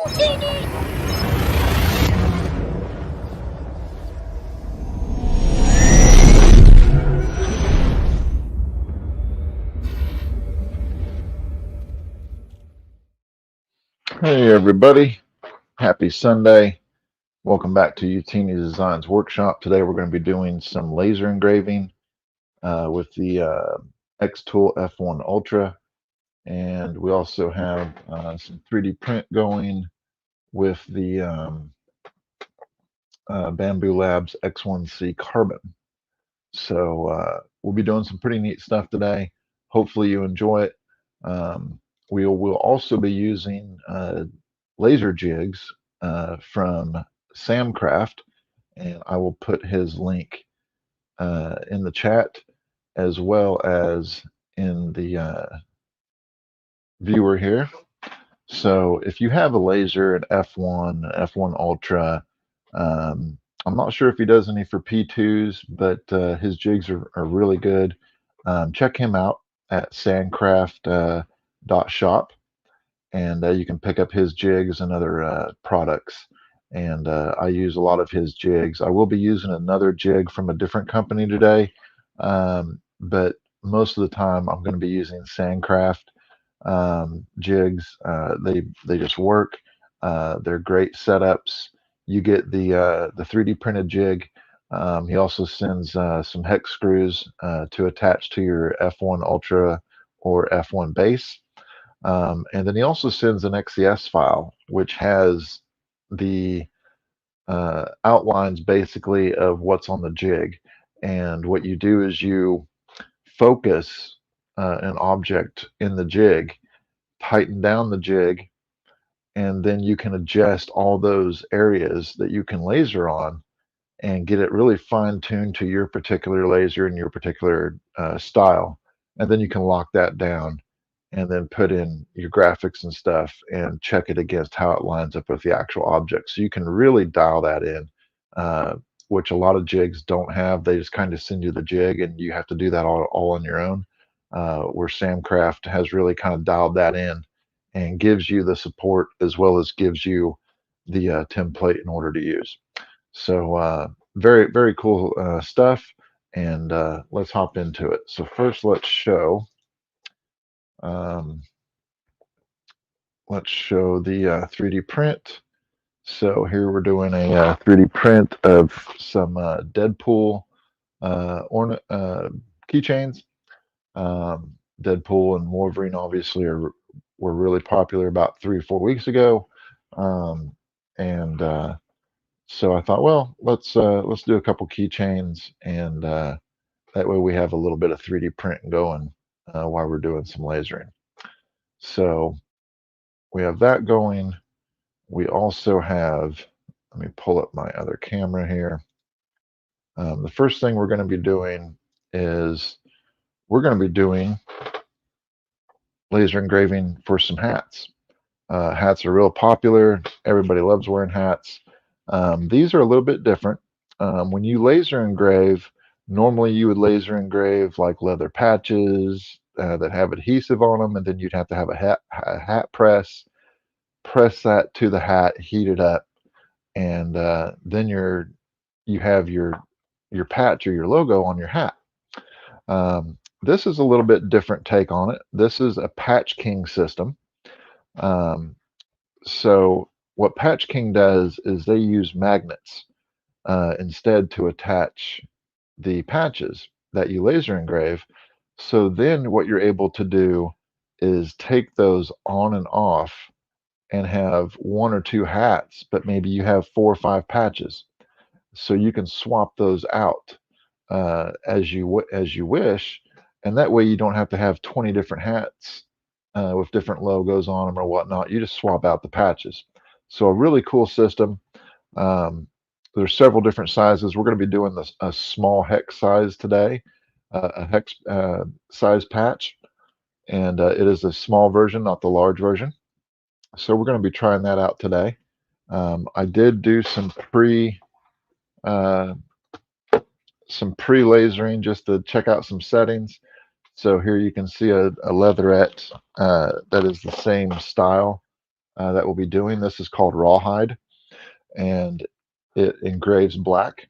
Utinni! Hey everybody, happy Sunday. Welcome back to Utinni Designs Workshop. Today we're going to be doing some laser engraving with the XTool F1 Ultra, and we also have some 3D print going with the Bamboo Labs X1C Carbon. So we'll be doing some pretty neat stuff today. Hopefully you enjoy it. We will also be using laser jigs from Samcraft, and I will put his link in the chat as well as in the viewer here. So if you have a laser at F1, F1 Ultra, I'm not sure if he does any for P2s, but his jigs are really good. Check him out at sandcraft.shop, and you can pick up his jigs and other products. And I use a lot of his jigs. I will be using another jig from a different company today, but most of the time I'm going to be using Sandcraft jigs. They just work. They're great setups. You get the 3D printed jig. He also sends some hex screws to attach to your F1 Ultra or F1 base. And then he also sends an XCS file, which has the outlines basically of what's on the jig. And what you do is you focus an object in the jig, tighten down the jig, and then you can adjust all those areas that you can laser on and get it really fine-tuned to your particular laser and your particular style. And then you can lock that down and then put in your graphics and stuff and check it against how it lines up with the actual object. So you can really dial that in, which a lot of jigs don't have. They just kind of send you the jig and you have to do that all on your own. Where Samcraft has really kind of dialed that in and gives you the support as well as gives you the template in order to use. So very, very cool stuff. And let's hop into it. So first um, let's show the 3D print. So here we're doing a 3D print of some Deadpool keychains. Deadpool and Wolverine obviously were really popular about 3 or 4 weeks ago, and so I thought, well, let's do a couple keychains, and that way we have a little bit of 3D print going while we're doing some lasering. So we have that going. We also have, let me pull up my other camera here. The first thing we're going to be doing is we're going to be doing laser engraving for some hats. Hats are real popular. Everybody loves wearing hats. These are a little bit different. When you laser engrave, normally you would laser engrave like leather patches that have adhesive on them, and then you'd have to have a hat press that to the hat, heat it up, and then you have your patch or your logo on your hat. This is a little bit different take on it. This is a Patch King system. So what Patch King does is they use magnets instead to attach the patches that you laser engrave. So then what you're able to do is take those on and off and have 1 or 2 hats, but maybe you have 4 or 5 patches. So you can swap those out as you wish, and that way you don't have to have 20 different hats with different logos on them or whatnot. You just swap out the patches. So a really cool system. There's several different sizes. We're going to be doing a small hex size today, a hex size patch, and it is a small version, not the large version. So we're going to be trying that out today. I did do some pre-lasering just to check out some settings. So here you can see a leatherette that is the same style that we'll be doing. This is called rawhide, and it engraves black.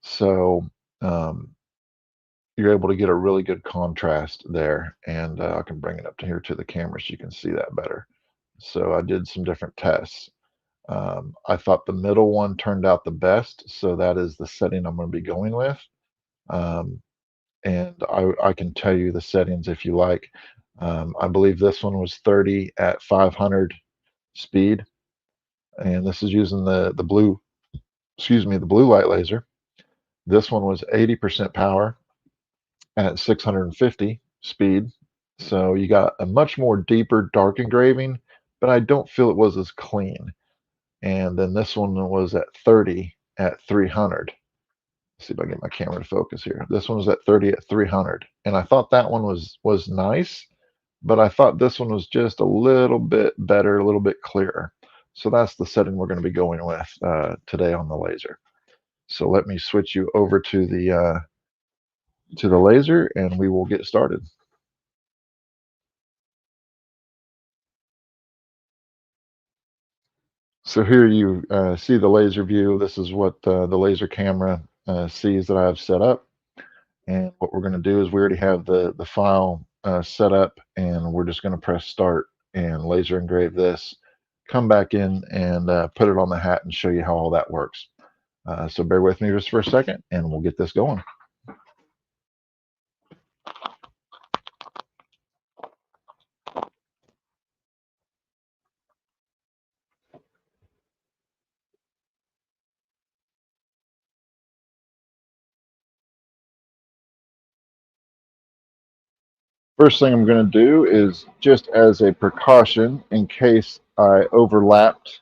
So um, you're able to get a really good contrast there. And I can bring it up to here to the camera so you can see that better. So I did some different tests. I thought the middle one turned out the best, so that is the setting I'm going to be going with. Um, and I can tell you the settings if you like. I believe this one was 30 at 500 speed, and this is using the blue, excuse me, the blue light laser. This one was 80% power at 650 speed. So you got a much more deeper dark engraving, but I don't feel it was as clean. And then this one was at 30 at 300. Let's see if I get my camera to focus here. This one was at 30 at 300. And I thought that one was nice, but I thought this one was just a little bit better, a little bit clearer. So that's the setting we're going to be going with today on the laser. So let me switch you over to the laser and we will get started. So here you see the laser view. This is what the laser camera sees that I have set up. And what we're going to do is we already have the file set up, and we're just going to press start and laser engrave this, come back in and put it on the hat and show you how all that works. So bear with me just for a second and we'll get this going. First thing I'm going to do is, just as a precaution in case I overlapped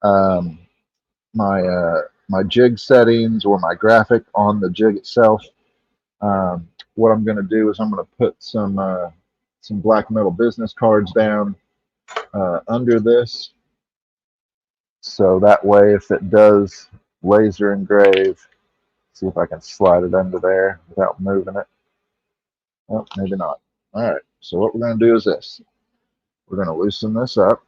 um, my jig settings or my graphic on the jig itself, what I'm going to do is I'm going to put some black metal business cards down under this, so that way if it does laser engrave, see if I can slide it under there without moving it. Oh, maybe not. All right, so what we're going to do is this. We're going to loosen this up.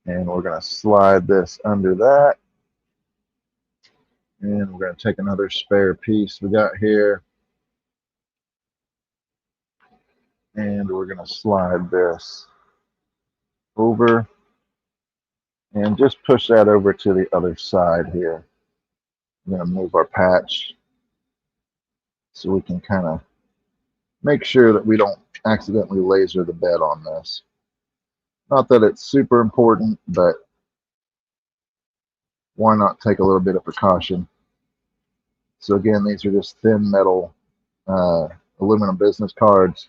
And we're going to slide this under that. And we're going to take another spare piece we got here. And we're going to slide this over. And just push that over to the other side here. We're going to move our patch so we can kind of make sure that we don't accidentally laser the bed on this. Not that it's super important, but why not take a little bit of precaution? So again, these are just thin metal aluminum business cards,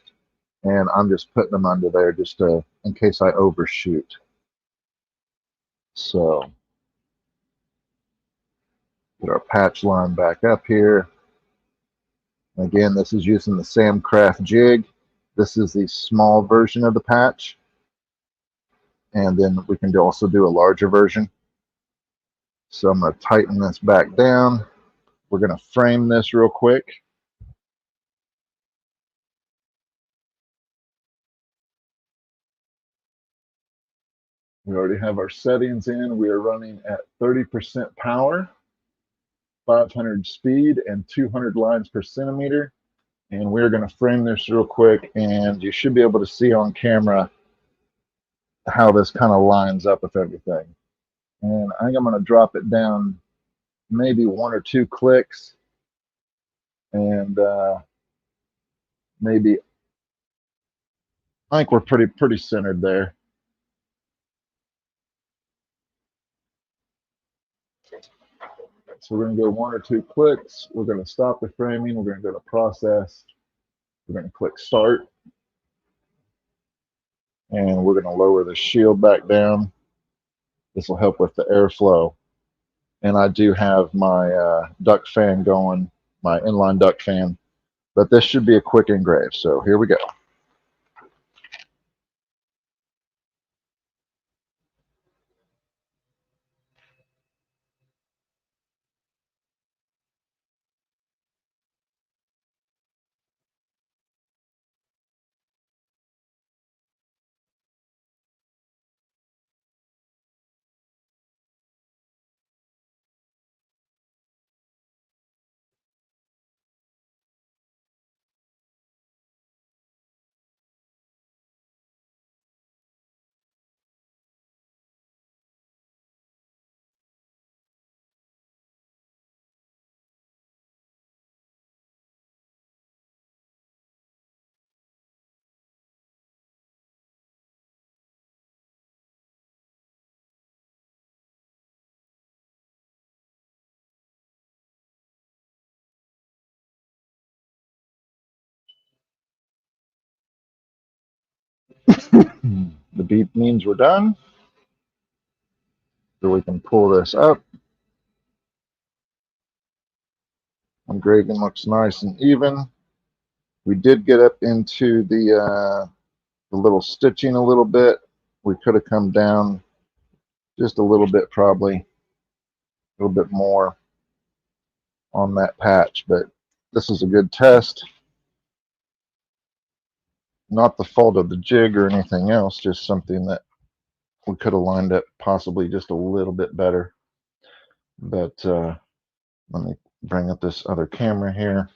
and I'm just putting them under there just in case I overshoot. So get our patch line back up here. Again, this is using the Samcraft jig. This is the small version of the patch, and then we can also do a larger version. So I'm going to tighten this back down. We're going to frame this real quick. We already have our settings in. We are running at 30% power, 500 speed, and 200 lines per centimeter. And we're going to frame this real quick, and you should be able to see on camera how this kind of lines up with everything. And I think I'm going to drop it down maybe 1 or 2 clicks, and maybe, I think we're pretty centered there. So we're going to go 1 or 2 clicks. We're going to stop the framing. We're going to go to process. We're going to click start. And we're going to lower the shield back down. This will help with the airflow. And I do have my duct fan going, my inline duct fan. But this should be a quick engrave. So here we go. The beep means we're done. So we can pull this up. Engraving looks nice and even. We did get up into the little stitching a little bit. We could have come down just a little bit, probably a little bit more on that patch, but this is a good test. Not the fault of the jig or anything else, just something that we could have lined up possibly just a little bit better. But let me bring up this other camera here.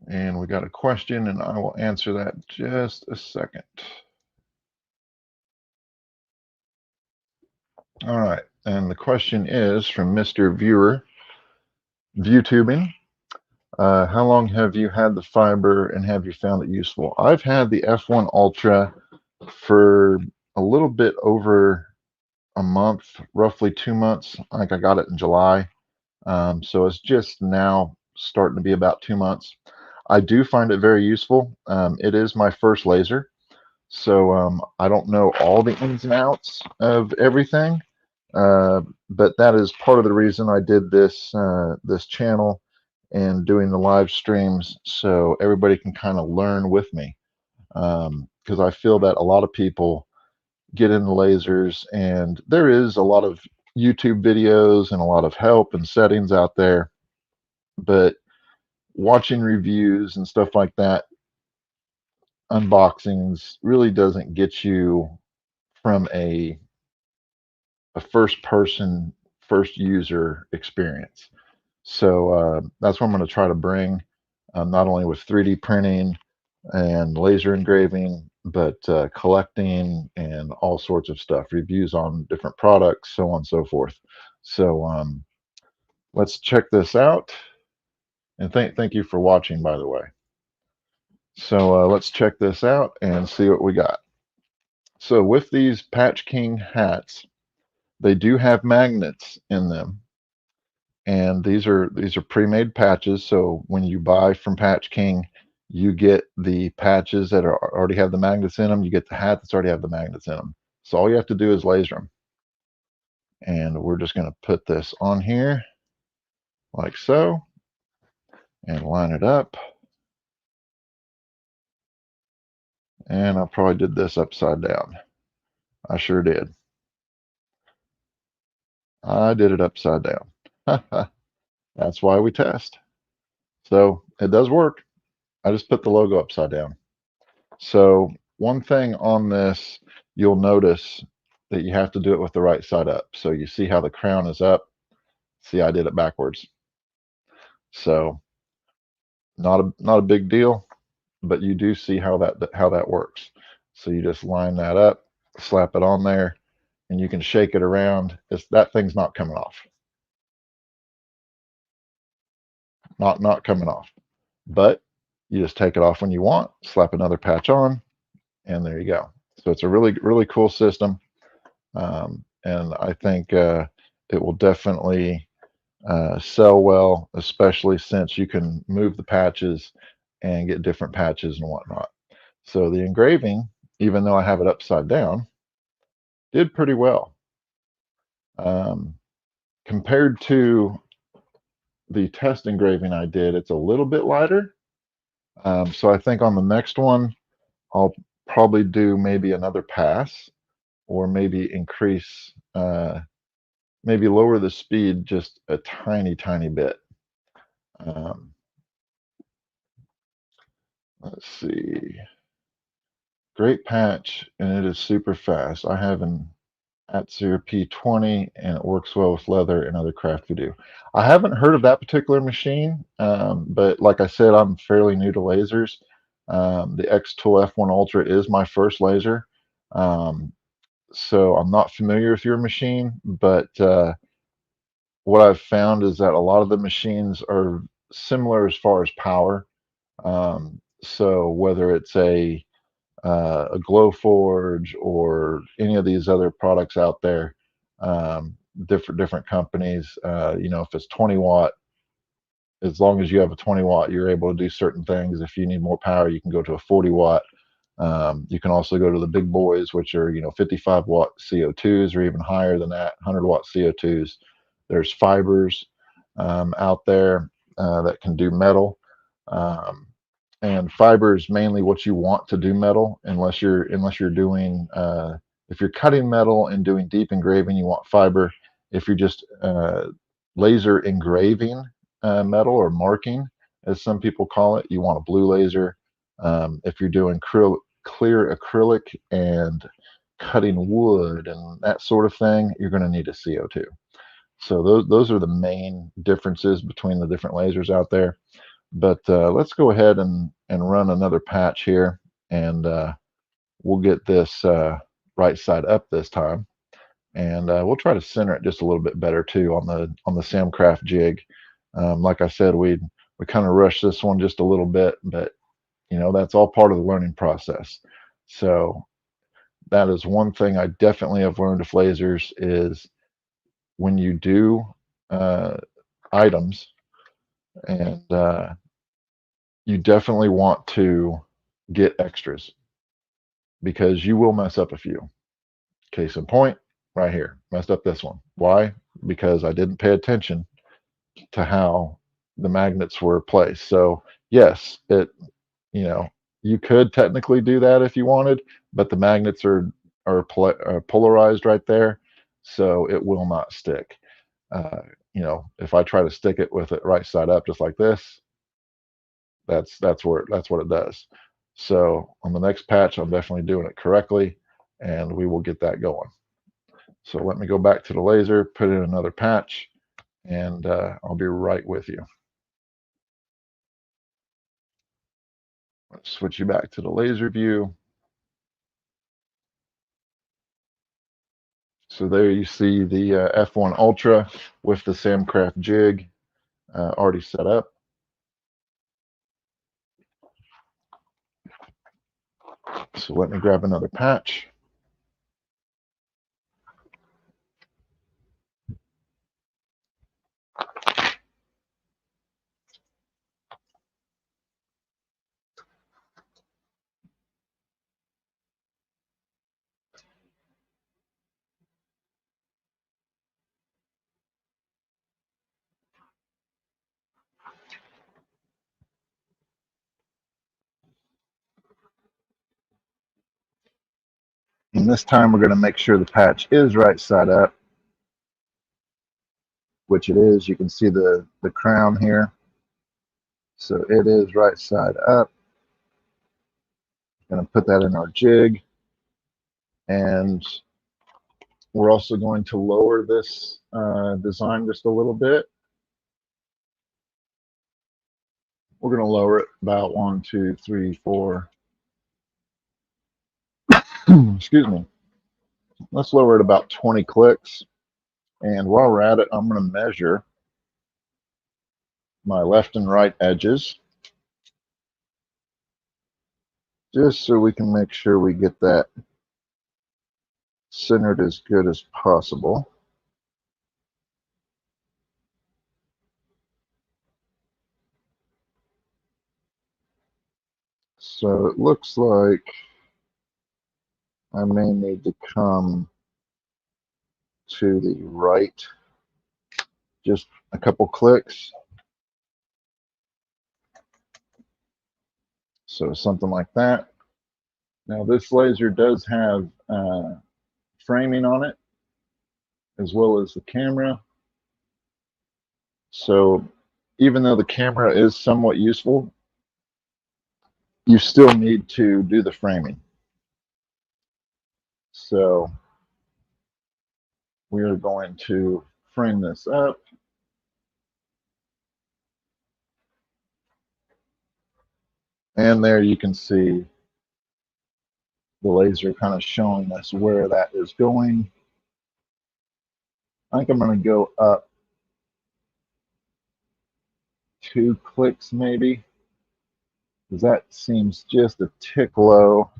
And we got a question, and I will answer that just a second. All right, and the question is from Mr. Viewer, ViewTubing. How long have you had the fiber, and have you found it useful? I've had the F1 Ultra for a little bit over a month, roughly 2 months. I think I got it in July. So it's just now starting to be about 2 months. I do find it very useful. It is my first laser, so I don't know all the ins and outs of everything, but that is part of the reason I did this channel and doing the live streams, so everybody can kind of learn with me. Because I feel that a lot of people get into lasers, and there is a lot of YouTube videos and a lot of help and settings out there, but watching reviews and stuff like that, unboxings, really doesn't get you from a first person, first user experience. So that's what I'm going to try to bring, not only with 3D printing and laser engraving, but collecting and all sorts of stuff, reviews on different products, so on and so forth. So let's check this out. And thank you for watching, by the way. So let's check this out and see what we got. So with these Patch King hats, they do have magnets in them. And these are pre-made patches. So when you buy from Patch King, you get the patches that already have the magnets in them. You get the hat that's already have the magnets in them. So all you have to do is laser them. And we're just going to put this on here like so and line it up. And I probably did this upside down. I sure did. I did it upside down. That's why we test. So it does work. I just put the logo upside down. So one thing on this, you'll notice that you have to do it with the right side up. So you see how the crown is up. See, I did it backwards. So not a big deal, but you do see how that works. So you just line that up, slap it on there, and you can shake it around. That thing's not coming off. Not coming off. But you just take it off when you want, slap another patch on, and there you go. So it's a really cool system. And I think it will definitely sell well, especially since you can move the patches and get different patches and whatnot. So the engraving, even though I have it upside down, did pretty well. Compared to the test engraving I did, it's a little bit lighter. So I think on the next one, I'll probably do maybe another pass, or maybe increase, maybe lower the speed just a tiny bit. Let's see. Great patch, and it is super fast. I have an Atzir P20, and it works well with leather and other craft we do. I haven't heard of that particular machine, but like I said, I'm fairly new to lasers. The XTool F1 Ultra is my first laser. So I'm not familiar with your machine, but what I've found is that a lot of the machines are similar as far as power. So whether it's a Glowforge or any of these other products out there, different companies, if it's 20 watt, as long as you have a 20 watt, you're able to do certain things. If you need more power, you can go to a 40 watt. You can also go to the big boys, which are 55 watt CO2s or even higher than that, 100 watt CO2s. There's fibers out there that can do metal, um, and fiber is mainly what you want to do metal. Unless you're doing if you're cutting metal and doing deep engraving, you want fiber. If you're just laser engraving metal or marking, as some people call it, you want a blue laser. If you're doing clear acrylic and cutting wood and that sort of thing, you're going to need a CO2. So those are the main differences between the different lasers out there. But let's go ahead and run another patch here, and we'll get this right side up this time, and we'll try to center it just a little bit better too on the Samcraft jig. Like I said, we kind of rushed this one just a little bit, but that's all part of the learning process. So that is one thing I definitely have learned with lasers is when you do uh, items, and you definitely want to get extras because you will mess up a few. Case in point, right here, messed up this one. Why? Because I didn't pay attention to how the magnets were placed. So yes, you know you could technically do that if you wanted, but the magnets are polarized right there, so it will not stick. Uh, if I try to stick it with it right side up, just like this, that's what it does. So on the next patch, I'm definitely doing it correctly, and we will get that going. So let me go back to the laser, put in another patch, and I'll be right with you. Let's switch you back to the laser view. So there you see the F1 Ultra with the Samcraft jig already set up. So let me grab another patch. And this time we're going to make sure the patch is right side up, which it is. You can see the crown here. So it is right side up. Going to put that in our jig. And we're also going to lower this design just a little bit. We're going to lower it about 1, 2, 3, 4. Excuse me. Let's lower it about 20 clicks. And while we're at it, I'm going to measure my left and right edges just so we can make sure we get that centered as good as possible. So it looks like I may need to come to the right just a couple clicks. So something like that. Now this laser does have framing on it as well as the camera. So even though the camera is somewhat useful, you still need to do the framing. So we are going to frame this up. And there you can see the laser kind of showing us where that is going. I think I'm going to go up 2 clicks maybe, because that seems just a tick low.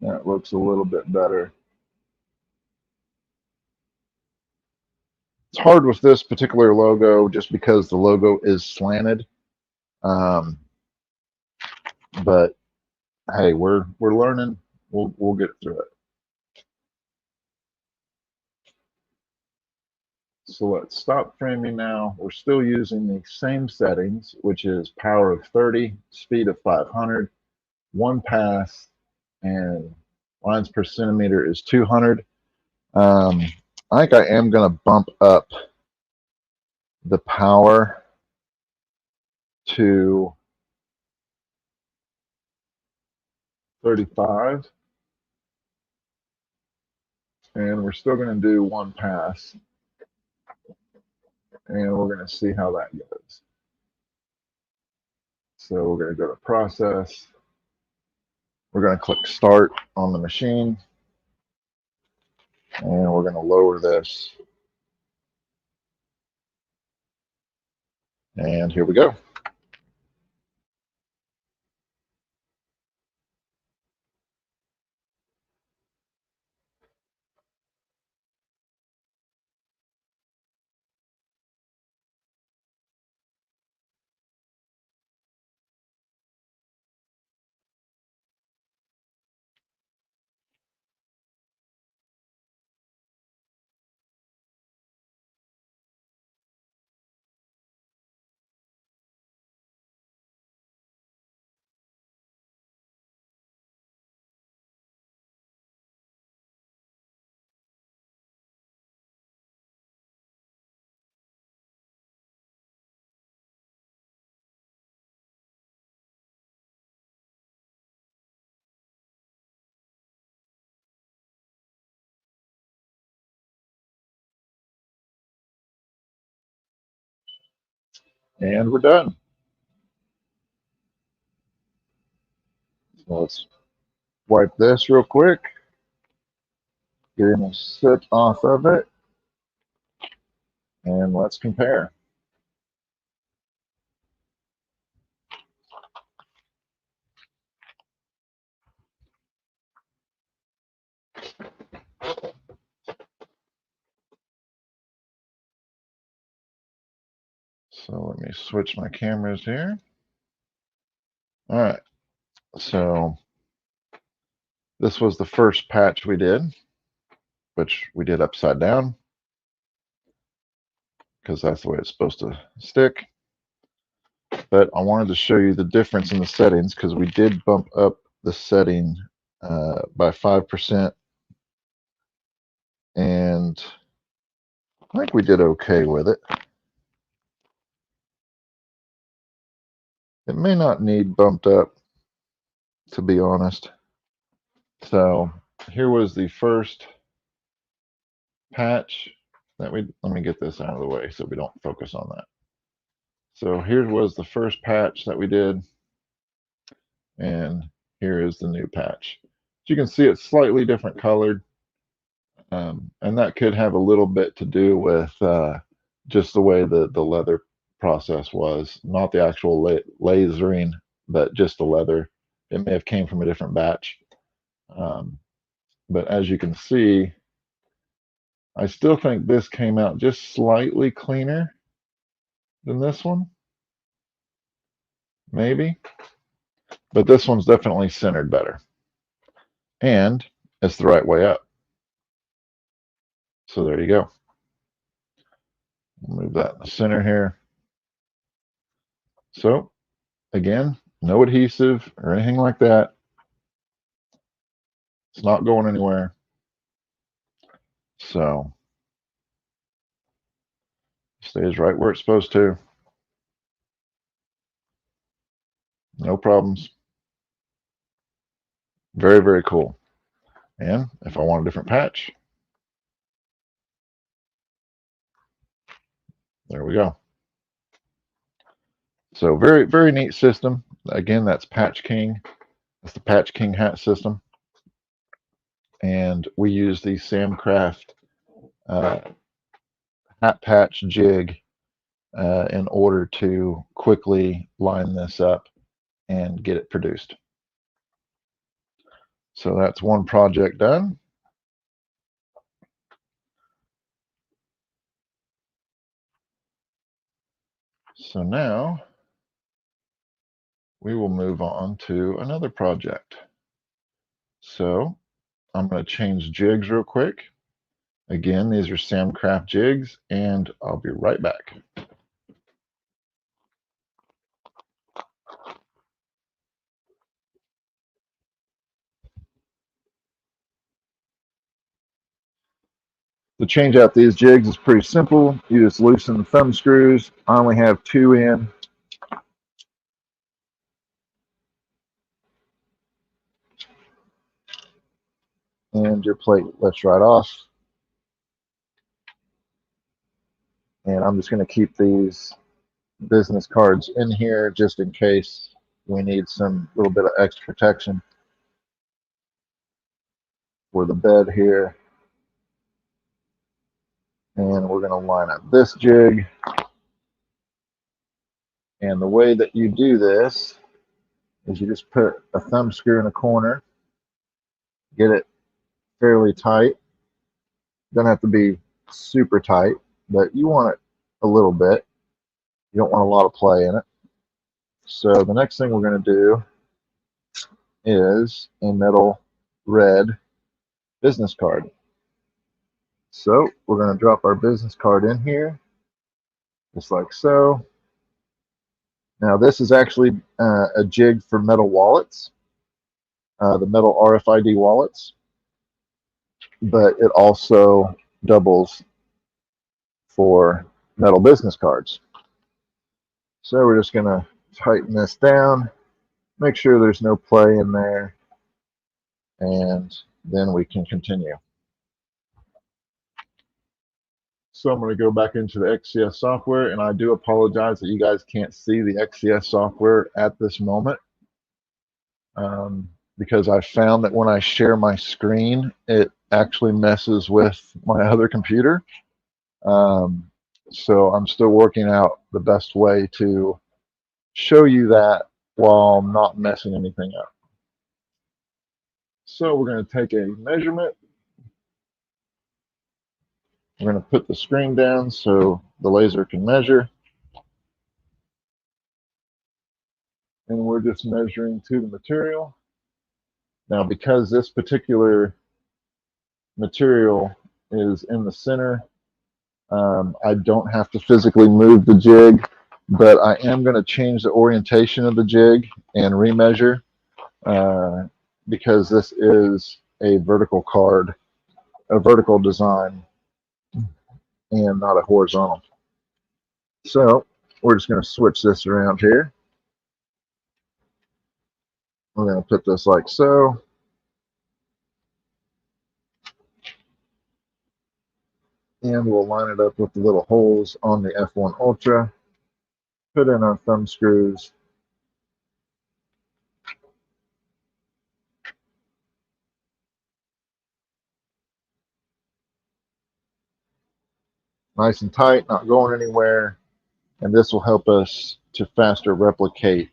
That looks a little bit better. It's hard with this particular logo just because the logo is slanted. But hey, we're learning. We'll get through it. So let's stop framing now. We're still using the same settings, which is power of 30, speed of 500, one pass, and lines per centimeter is 200. I think I am going to bump up the power to 35, and we're still going to do one pass, and we're going to see how that goes. So we're going to go to process. We're going to click start on the machine, and we're going to lower this. And here we go. And we're done. So let's wipe this real quick. Get a sip off of it. And let's compare. So let me switch my cameras here. All right. So this was the first patch we did, which we did upside down because that's the way it's supposed to stick. But I wanted to show you the difference in the settings because we did bump up the setting by 5%. And I think we did okay with it. It may not need bumped up, to be honest. So here was the first patch that let me get this out of the way so we don't focus on that. So here was the first patch that we did, and here is the new patch. As you can see, it's slightly different colored, and that could have a little bit to do with just the way the leather process was, not the actual lasering, but just the leather. It may have came from a different batch. But as you can see, I still think this came out just slightly cleaner than this one, maybe. But this one's definitely centered better. And it's the right way up. So there you go. Move that in the center here. So again, no adhesive or anything like that. It's not going anywhere. So stays right where it's supposed to. No problems. Very, very cool. And if I want a different patch, there we go. So very, very neat system. Again, that's Patch King. That's the Patch King hat system. And we use the Samcraft hat patch jig in order to quickly line this up and get it produced. So that's one project done. So now we will move on to another project. So I'm going to change jigs real quick. Again, these are Samcraft jigs, and I'll be right back. To change out these jigs is pretty simple. You just loosen the thumb screws. I only have 2 in. And your plate lifts right off. And I'm just going to keep these business cards in here just in case we need some little bit of extra protection for the bed here. And we're going to line up this jig. And the way that you do this is you just put a thumb screw in a corner, get it fairly tight. Doesn't have to be super tight, but you want it a little bit. You don't want a lot of play in it. So the next thing we're going to do is a metal red business card. So we're going to drop our business card in here, just like so. Now this is actually a jig for metal wallets, the metal RFID wallets, but it also doubles for metal business cards. So we're just going to tighten this down, make sure there's no play in there, and then we can continue. So I'm going to go back into the XCS software, and I do apologize that you guys can't see the XCS software at this moment, because I found that when I share my screen, it actually messes with my other computer. So I'm still working out the best way to show you that while not messing anything up. So we're going to take a measurement. We're going to put the screen down so the laser can measure. And we're just measuring to the material. Now, because this particular material is in the center, I don't have to physically move the jig, but I am going to change the orientation of the jig and remeasure because this is a vertical card, a vertical design, and not a horizontal. So we're just going to switch this around here. We're going to put this like so. And we'll line it up with the little holes on the F1 Ultra. Put in our thumb screws. Nice and tight, not going anywhere. And this will help us to faster replicate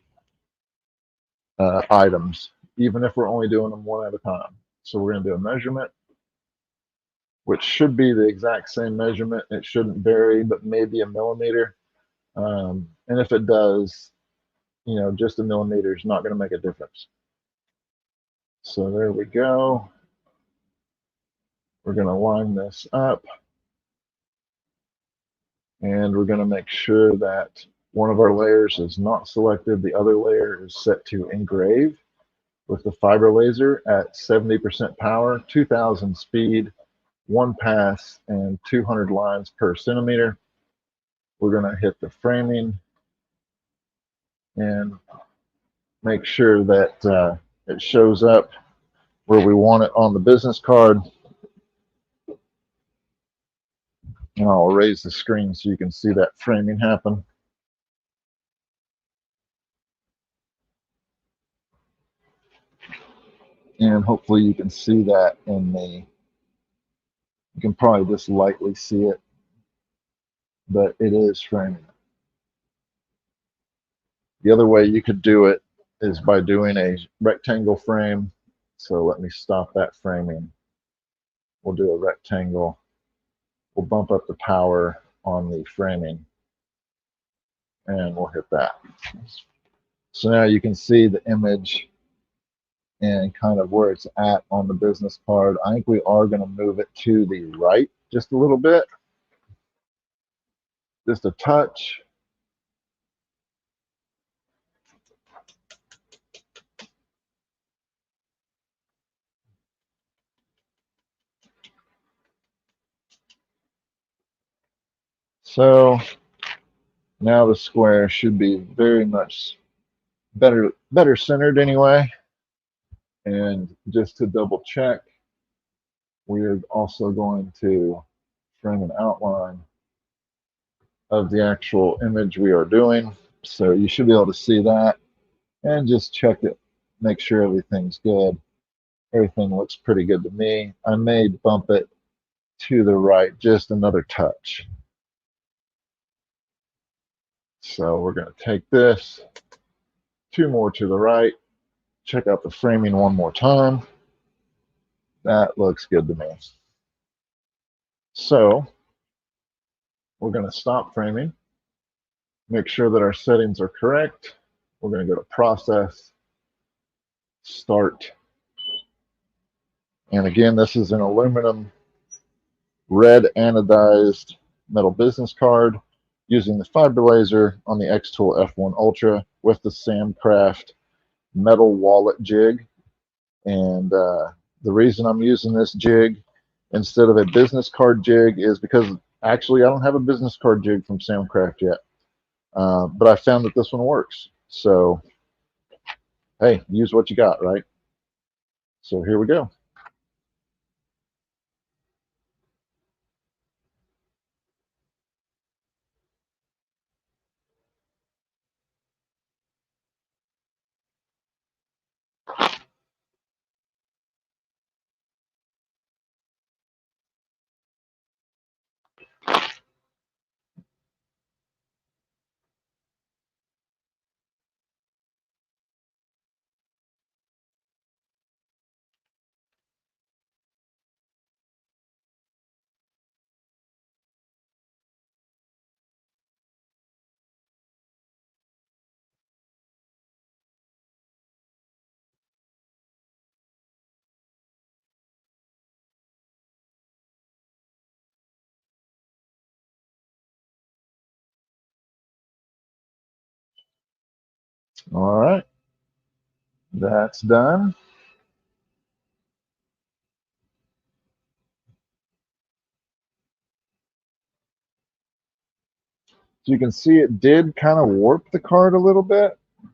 items, even if we're only doing them one at a time. So we're going to do a measurement, which should be the exact same measurement. It shouldn't vary, but maybe a millimeter. And if it does, you know, just a millimeter is not going to make a difference. So there we go. We're going to line this up. And we're going to make sure that one of our layers is not selected. The other layer is set to engrave with the fiber laser at 70% power, 2000 speed, 1 pass, and 200 lines per centimeter. We're going to hit the framing and make sure that it shows up where we want it on the business card. And I'll raise the screen so you can see that framing happen. And hopefully you can see that in the, you can probably just lightly see it, but it is framing. The other way you could do it is by doing a rectangle frame So let me stop that framing. We'll do a rectangle. We'll bump up the power on the framing, and we'll hit that. So now you can see the image and kind of where it's at on the business card. I think we are going to move it to the right just a little bit, just a touch. So now the square should be very much better centered anyway. And just to double check, we're also going to frame an outline of the actual image we are doing. So you should be able to see that and just check it, make sure everything's good. Everything looks pretty good to me. I may bump it to the right just another touch. So we're going to take this, two more to the right, check out the framing one more time. That looks good to me. So we're going to stop framing, make sure that our settings are correct. We're going to go to Process, Start. And again, this is an aluminum red anodized metal business card using the fiber laser on the XTool F1 Ultra with the Samcraft metal wallet jig. And the reason I'm using this jig instead of a business card jig is because actually I don't have a business card jig from Samcraft yet. But I found that this one works. So, hey, use what you got, right? So here we go. All right, that's done. So you can see it did kind of warp the card a little bit. I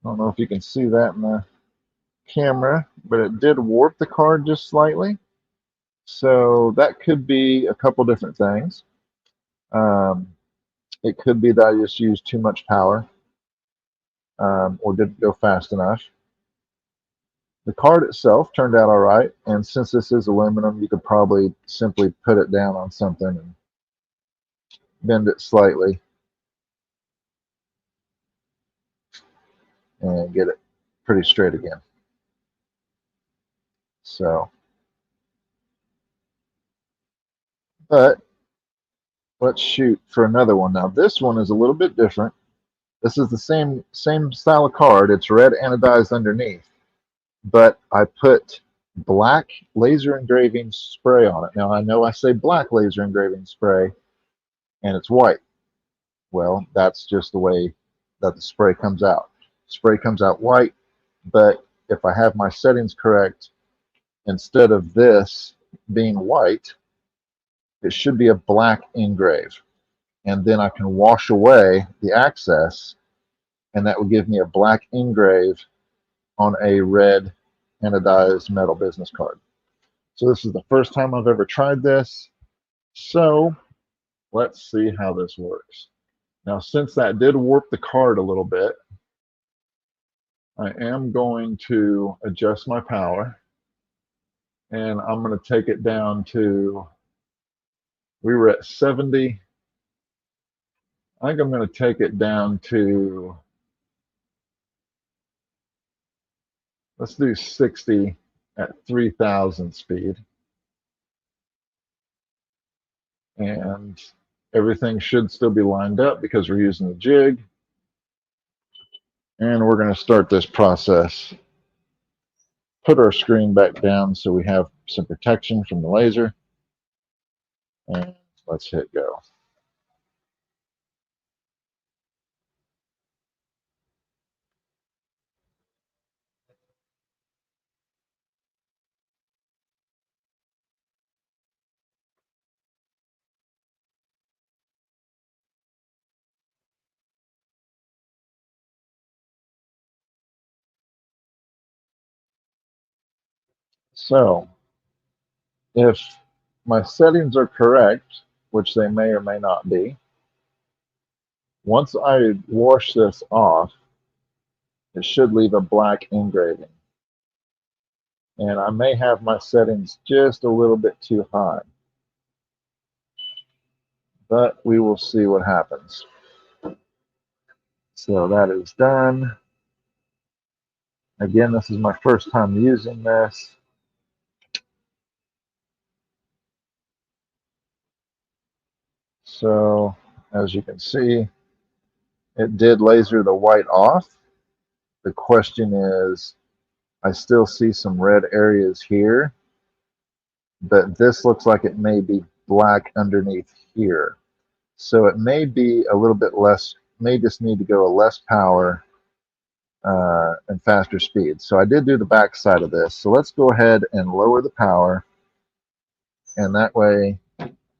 don't know if you can see that in the camera, but it did warp the card just slightly. So that could be a couple different things. It could be that I just used too much power or didn't go fast enough. The card itself turned out all right, and since this is aluminum, you could probably simply put it down on something and bend it slightly and get it pretty straight again. So, but let's shoot for another one. Now this one is a little bit different. This is the same style of card. It's red anodized underneath, but I put black laser engraving spray on it. Now I know I say black laser engraving spray, and it's white. Well, that's just the way that the spray comes out. Spray comes out white, but if I have my settings correct, instead of this being white, it should be a black engrave. And then I can wash away the excess, and that would give me a black engrave on a red anodized metal business card. So this is the first time I've ever tried this. So let's see how this works. Now, since that did warp the card a little bit, I am going to adjust my power, and I'm going to take it down to, we were at 70. I think I'm going to take it down to 30. I think I'm going to take it down to Let's do 60 at 3,000 speed. And everything should still be lined up because we're using the jig. And we're going to start this process. Put our screen back down so we have some protection from the laser. And let's hit go. So if my settings are correct, which they may or may not be, once I wash this off, it should leave a black engraving. And I may have my settings just a little bit too high, but we will see what happens. So that is done. Again, this is my first time using this. So as you can see, it did laser the white off. The question is, I still see some red areas here, but this looks like it may be black underneath here. So it may be a little bit less, may just need to go a less power and faster speed. So I did do the back side of this. So let's go ahead and lower the power, and that way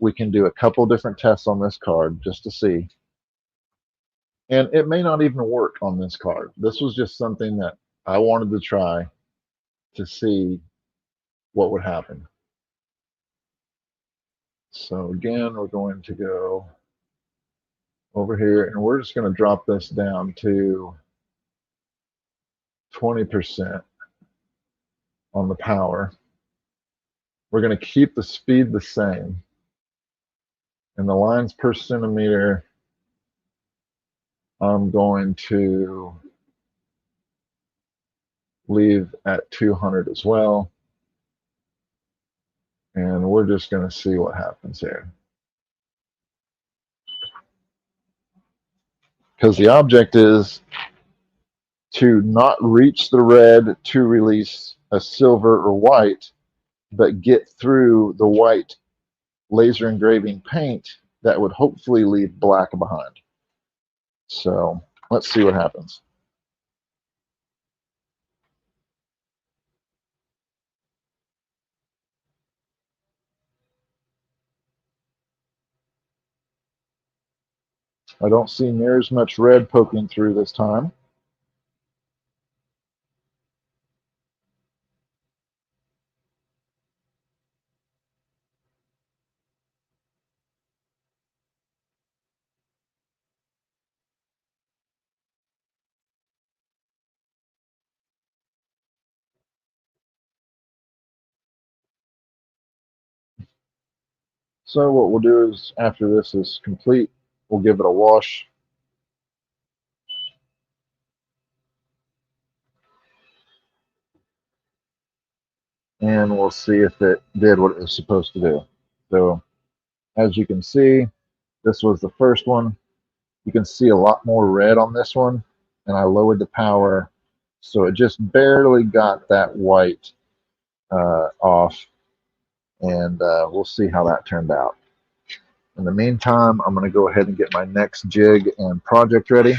we can do a couple different tests on this card just to see. And it may not even work on this card. This was just something that I wanted to try to see what would happen. So again, we're going to go over here, and we're just going to drop this down to 20% on the power. We're going to keep the speed the same. And the lines per centimeter, I'm going to leave at 200 as well. And we're just going to see what happens here. Because the object is to not reach the red to release a silver or white, but get through the white laser engraving paint that would hopefully leave black behind. So let's see what happens. I don't see near as much red poking through this time. So what we'll do is, after this is complete, we'll give it a wash. And we'll see if it did what it was supposed to do. So as you can see, this was the first one. You can see a lot more red on this one, and I lowered the power, so it just barely got that white off, and we'll see how that turned out. In the meantime, I'm going to go ahead and get my next jig and project ready.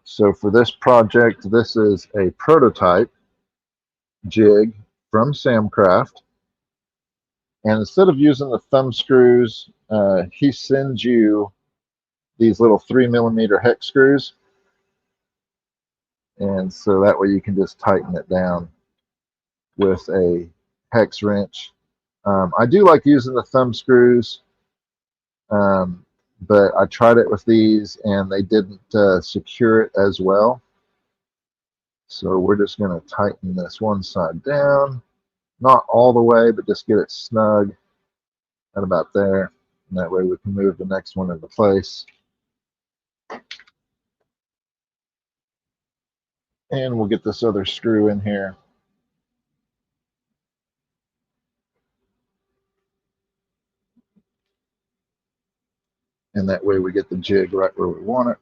So for this project, this is a prototype jig from Samcraft. And instead of using the thumb screws, he sends you these little 3mm hex screws. And so that way you can just tighten it down with a hex wrench. I do like using the thumb screws, but I tried it with these and they didn't secure it as well. So we're just going to tighten this one side down, not all the way, but just get it snug at about there. And that way we can move the next one into place. And we'll get this other screw in here. And that way we get the jig right where we want it.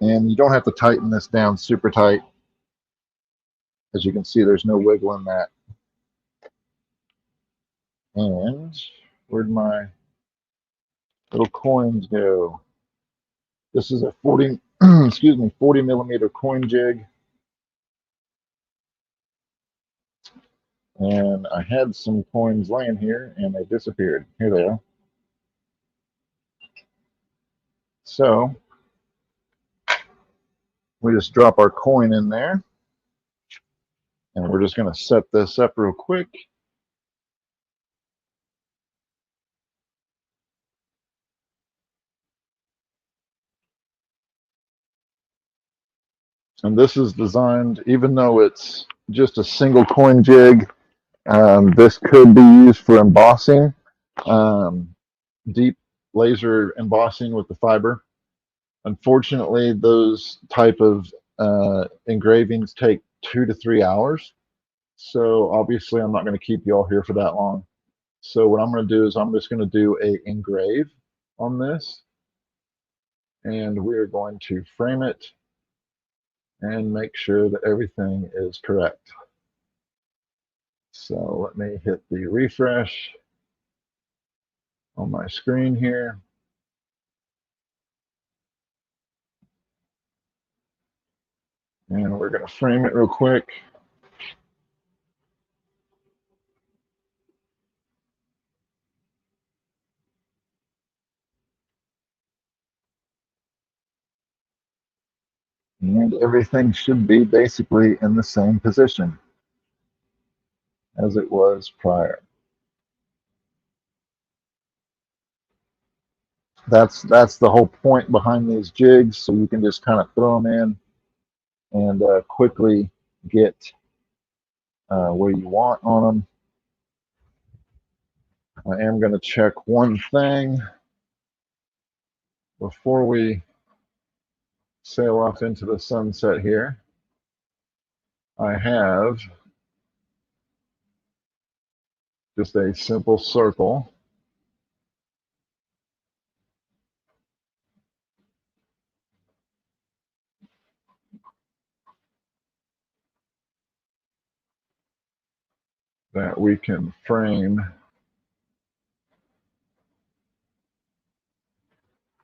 And you don't have to tighten this down super tight. As you can see, there's no wiggle in that. And where'd my little coins go? This is a 40, excuse me, 40 millimeter coin jig. And I had some coins laying here and they disappeared. Here they are. So we just drop our coin in there and we're just going to set this up real quick. And this is designed, even though it's just a single coin jig, this could be used for embossing, deep laser embossing with the fiber. Unfortunately, those type of engravings take 2 to 3 hours. So obviously I'm not going to keep you all here for that long. So what I'm going to do is I'm just going to do a engrave on this. And we're going to frame it and make sure that everything is correct. So let me hit the refresh on my screen here. And we're going to frame it real quick. And everything should be basically in the same position as it was prior. That's the whole point behind these jigs, so you can just kind of throw them in and quickly get where you want on them. I am going to check one thing before we sail off into the sunset here. I have just a simple circle. That we can frame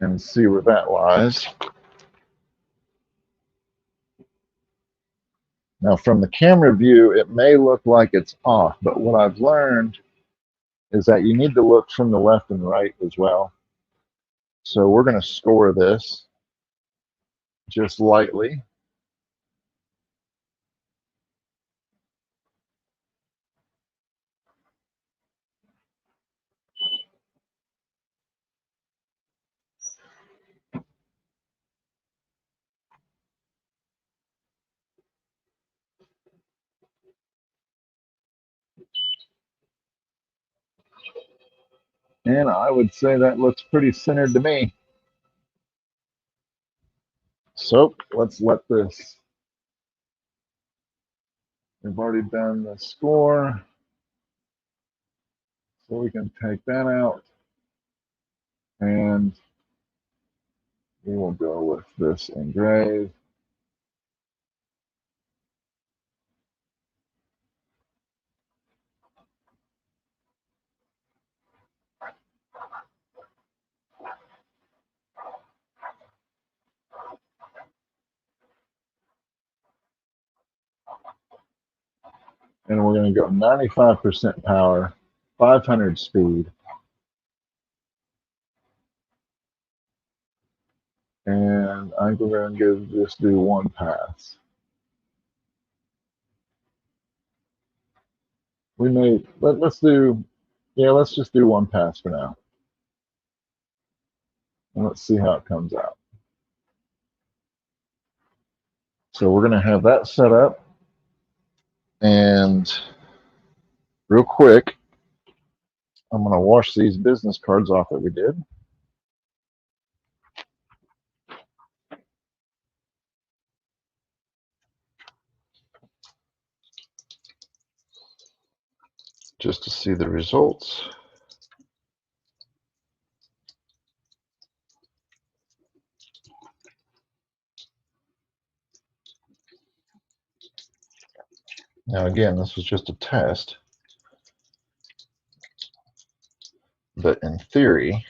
and see where that lies. Now from the camera view, it may look like it's off, but what I've learned is that you need to look from the left and right as well. So we're going to score this just lightly. And I would say that looks pretty centered to me. So let's let this, we've already done the score. So we can take that out and we will go with this engrave. And we're going to go 95% power, 500 speed. And I think we're going to just do one pass. We may, let's do, yeah, let's just do one pass for now. And let's see how it comes out. So we're going to have that set up. And real quick, I'm going to wash these business cards off that we did. Just to see the results. Now again, this was just a test, but in theory,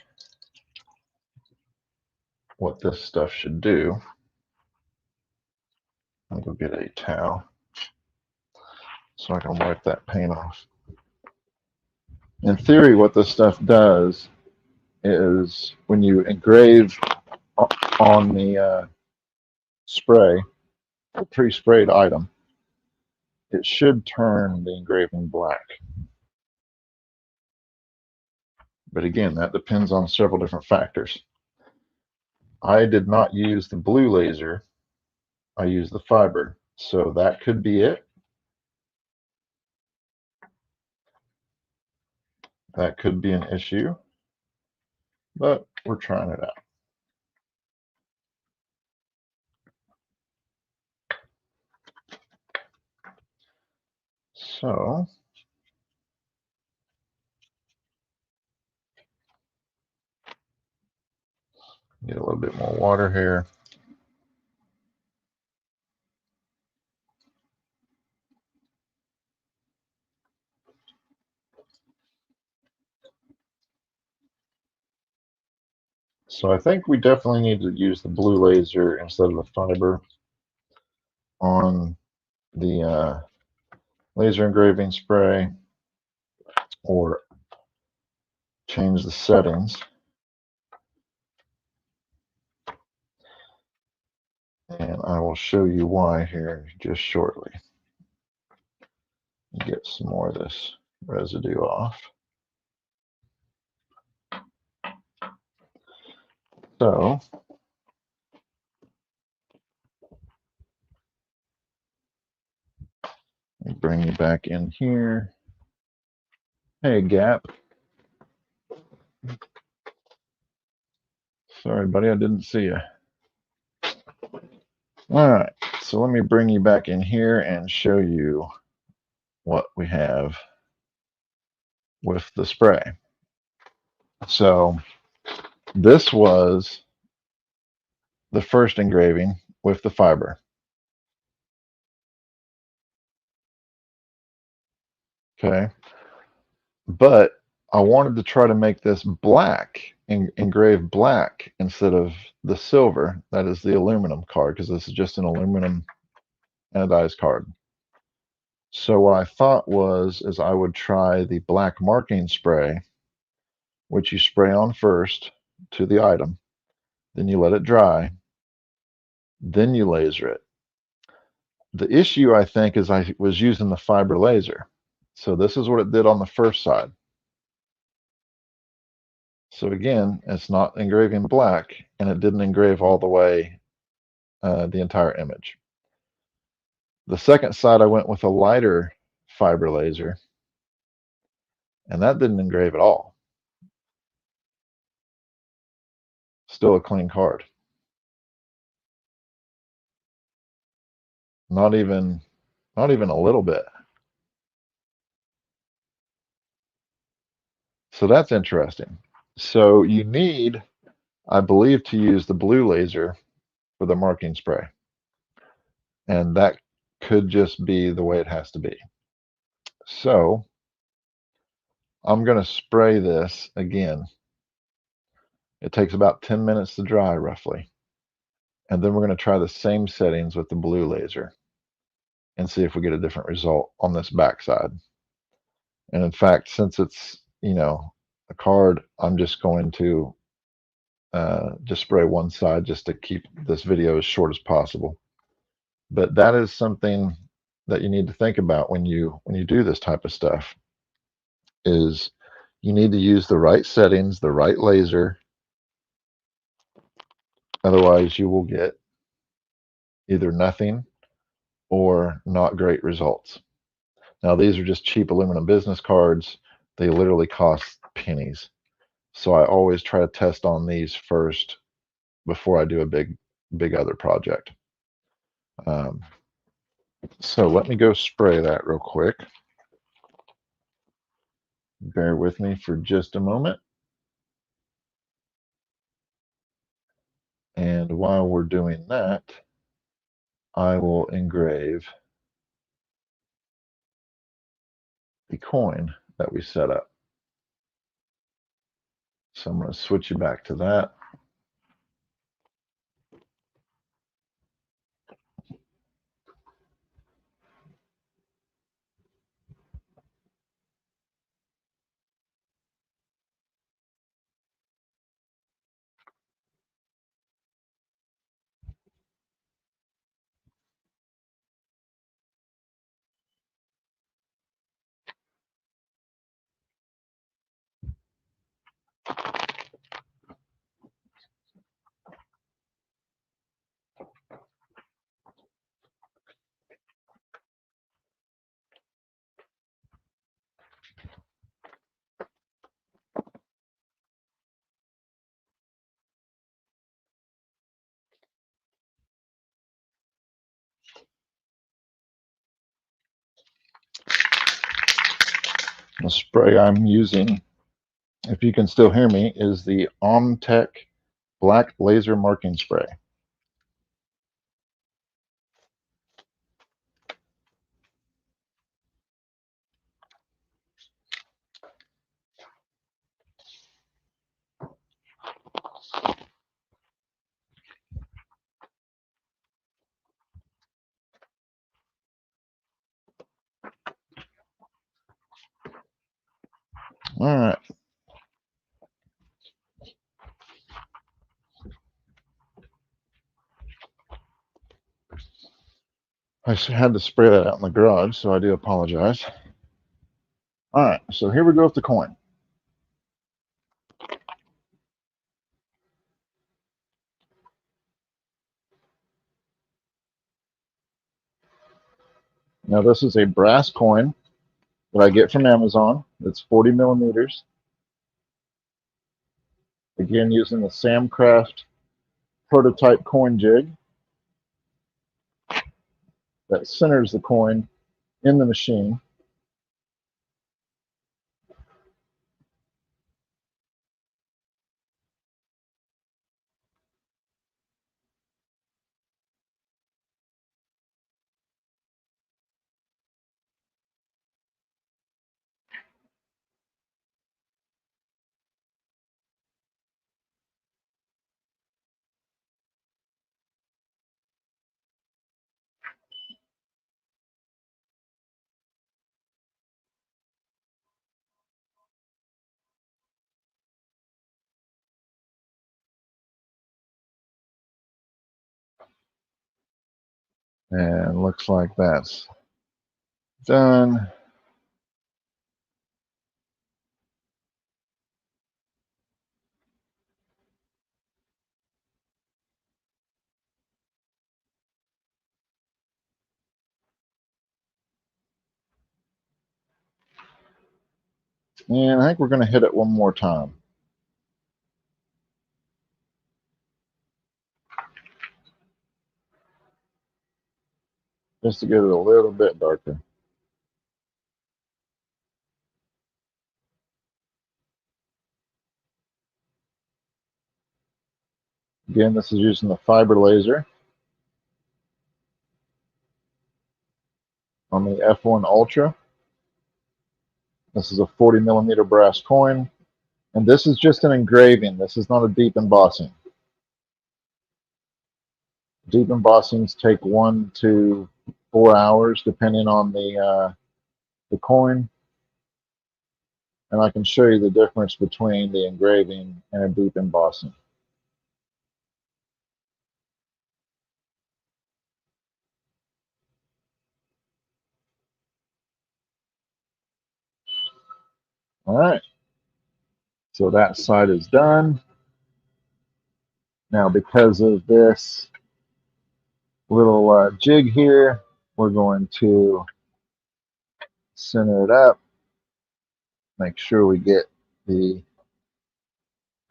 what this stuff should do, I'll go get a towel so I can wipe that paint off. In theory, what this stuff does is when you engrave on the spray, a pre-sprayed item, it should turn the engraving black. But again, that depends on several different factors. I did not use the blue laser. I used the fiber. So that could be it. That could be an issue. But we're trying it out. So get a little bit more water here. So I think we definitely need to use the blue laser instead of the fiber on the laser engraving spray, or change the settings. And I will show you why here just shortly. Get some more of this residue off. So let me bring you back in here. Hey, Gap. Sorry, buddy, I didn't see you. All right, so let me bring you back in here and show you what we have with the spray. So this was the first engraving with the fiber. Okay, but I wanted to try to make this black, engrave black instead of the silver. That is the aluminum card, because this is just an aluminum anodized card. So what I thought is I would try the black marking spray, which you spray on first to the item, then you let it dry, then you laser it. The issue, I think, is I was using the fiber laser. So this is what it did on the first side. So again, it's not engraving black, and it didn't engrave all the way the entire image. The second side, I went with a lighter fiber laser, and that didn't engrave at all. Still a clean card. Not even a little bit. So that's interesting. So you need, I believe, to use the blue laser for the marking spray. And that could just be the way it has to be. So I'm going to spray this again. It takes about 10 minutes to dry, roughly. And then we're going to try the same settings with the blue laser and see if we get a different result on this backside. And in fact, since it's, a card, I'm just going to just spray one side just to keep this video as short as possible. But that is something that you need to think about when you do this type of stuff, is you need to use the right settings, the right laser. Otherwise, you will get either nothing or not great results. Now these are just cheap aluminum business cards. They literally cost pennies. So I always try to test on these first before I do a big other project. Um, so let me go spray that real quick. Bear with me for just a moment. And while we're doing that, I will engrave the coin that we set up. So I'm going to switch you back to that. The spray I'm using, if you can still hear me, is the Omtech Black Laser Marking Spray. All right. I had to spray that out in the garage, so I do apologize. All right, so here we go with the coin. Now this is a brass coin that I get from Amazon. It's 40 millimeters. Again, using the Samcraft prototype coin jig that centers the coin in the machine. And looks like that's done. And I think we're going to hit it one more time. Just to get it a little bit darker. Again, this is using the fiber laser on the F1 Ultra. This is a 40 millimeter brass coin. And this is just an engraving. This is not a deep embossing. Deep embossings take 1 to 4 hours depending on the coin. And I can show you the difference between the engraving and a deep embossing. All right. So that side is done. Now, because of this little jig here, we're going to center it up, make sure we get the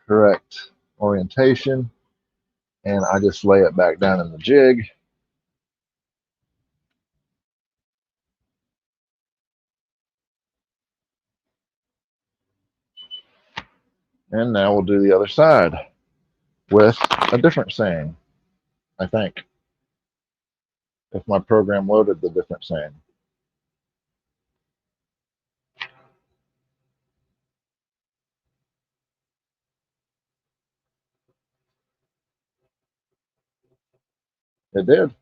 correct orientation, and I just lay it back down in the jig. And now we'll do the other side with a different seine, I think, if my program loaded the different seine. It did.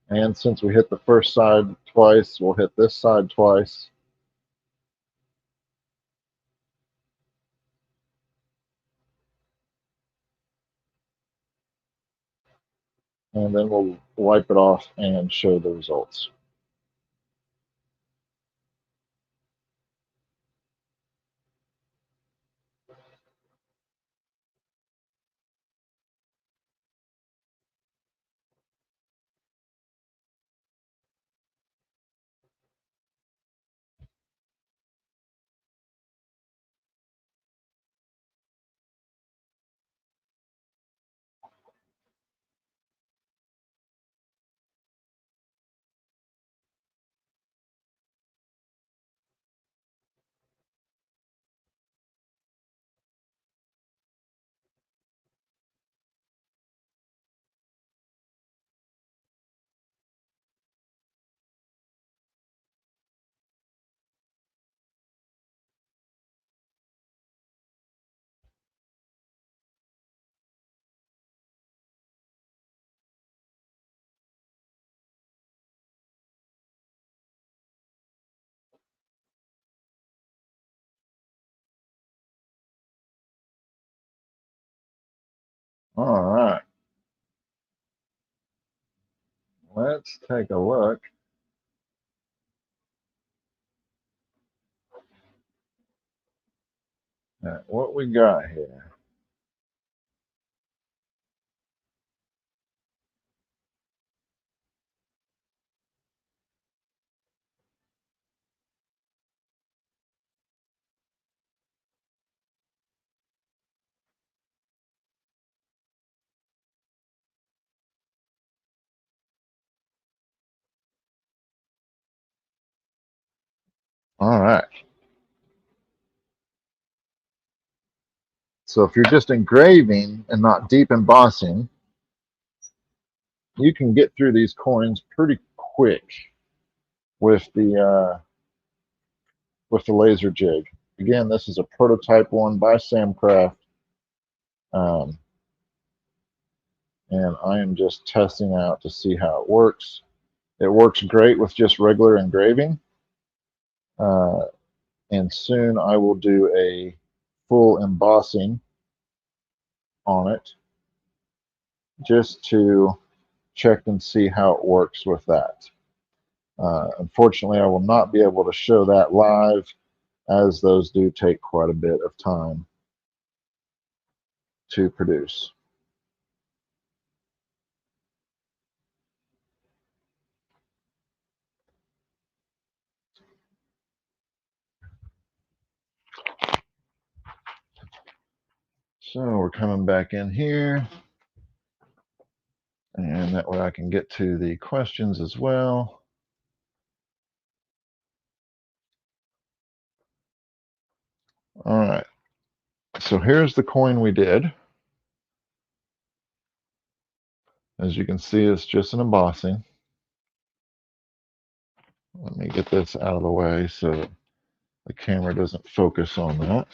And since we hit the first side twice, we'll hit this side twice. And then we'll wipe it off and show the results. All right. Let's take a look at what we got here. All right. So if you're just engraving and not deep embossing, you can get through these coins pretty quick with the laser jig. Again, this is a prototype one by Samcraft, and I am just testing out to see how it works. It works great with just regular engraving, and soon I will do a full embossing on it just to check and see how it works with that. Unfortunately, I will not be able to show that live, as those do take quite a bit of time to produce. So we're coming back in here, and that way I can get to the questions as well. All right, so here's the coin we did. As you can see, it's just an embossing. Let me get this out of the way so the camera doesn't focus on that.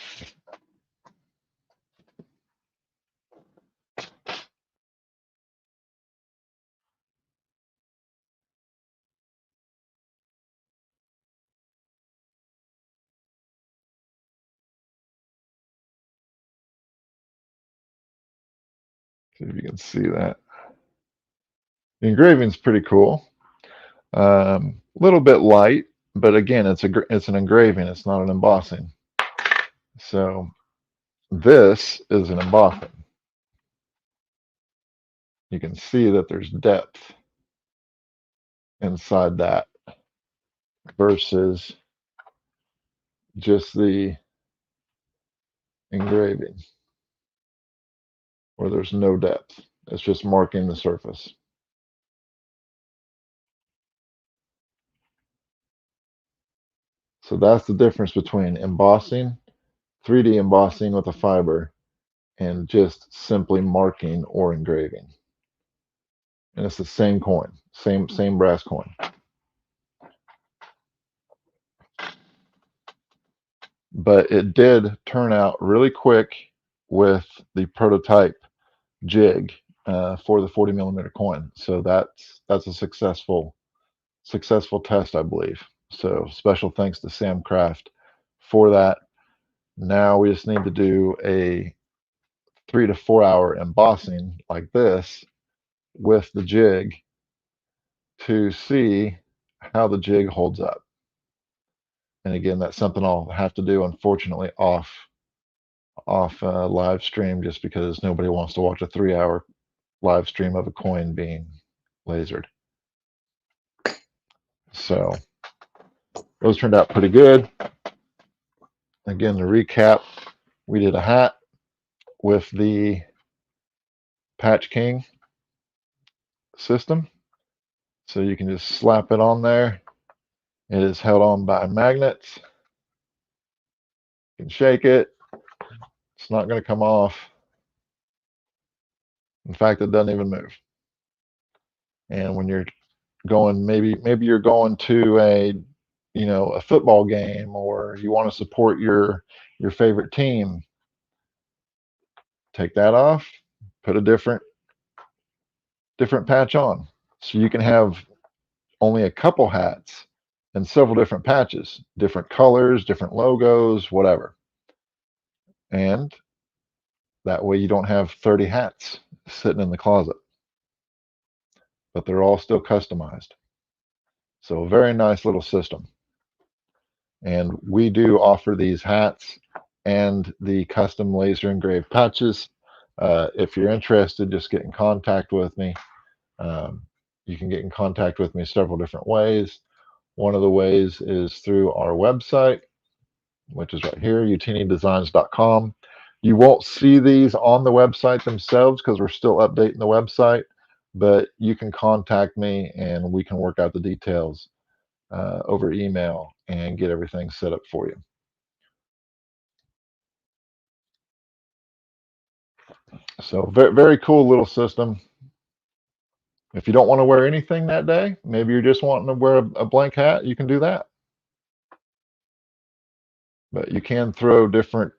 See if you can see that. The engraving's pretty cool. A little bit light, but again, it's an engraving. It's not an embossing. So this is an embossing. You can see that there's depth. inside that versus just the engraving where there's no depth. It's just marking the surface. So that's the difference between embossing, 3D embossing with a fiber, and just simply marking or engraving. And it's the same coin, same brass coin. But it did turn out really quick with the prototype jig for the 40 millimeter coin. So that's a successful test, I believe. So special thanks to Sam Craft for that. Now we just need to do a 3 to 4 hour embossing like this with the jig to see how the jig holds up. And again, that's something I'll have to do, unfortunately, off live stream, just because nobody wants to watch a 3 hour live stream of a coin being lasered. So those turned out pretty good. Again, to recap, we did a hat with the Patch King system. So you can just slap it on there. It is held on by magnets. You can shake it. It's not going to come off. In fact, it doesn't even move. And when you're going, maybe you're going to a football game, or you want to support your favorite team, take that off, put a different patch on. So you can have only a couple hats and several different patches, different colors, different logos, whatever. And that way you don't have 30 hats sitting in the closet, but they're all still customized. So a very nice little system. And we do offer these hats and the custom laser engraved patches. If you're interested, just get in contact with me. You can get in contact with me several different ways. One of the ways is through our website, which is right here, utinnidesigns.com. You won't see these on the website themselves because we're still updating the website, but you can contact me and we can work out the details over email and get everything set up for you. So very, very cool little system. If you don't want to wear anything that day, maybe you're just wanting to wear a blank hat, you can do that. But you can throw different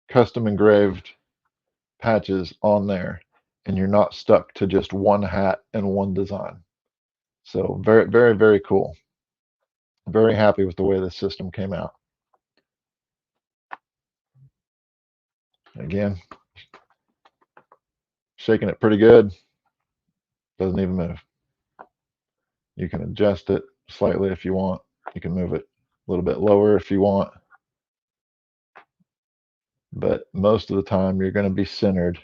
custom engraved patches on there, and you're not stuck to just one hat and one design. So very, very, very cool. Very happy with the way the system came out. Again, shaking it pretty good. Doesn't even move. You can adjust it slightly if you want. You can move it a little bit lower if you want. But most of the time you're going to be centered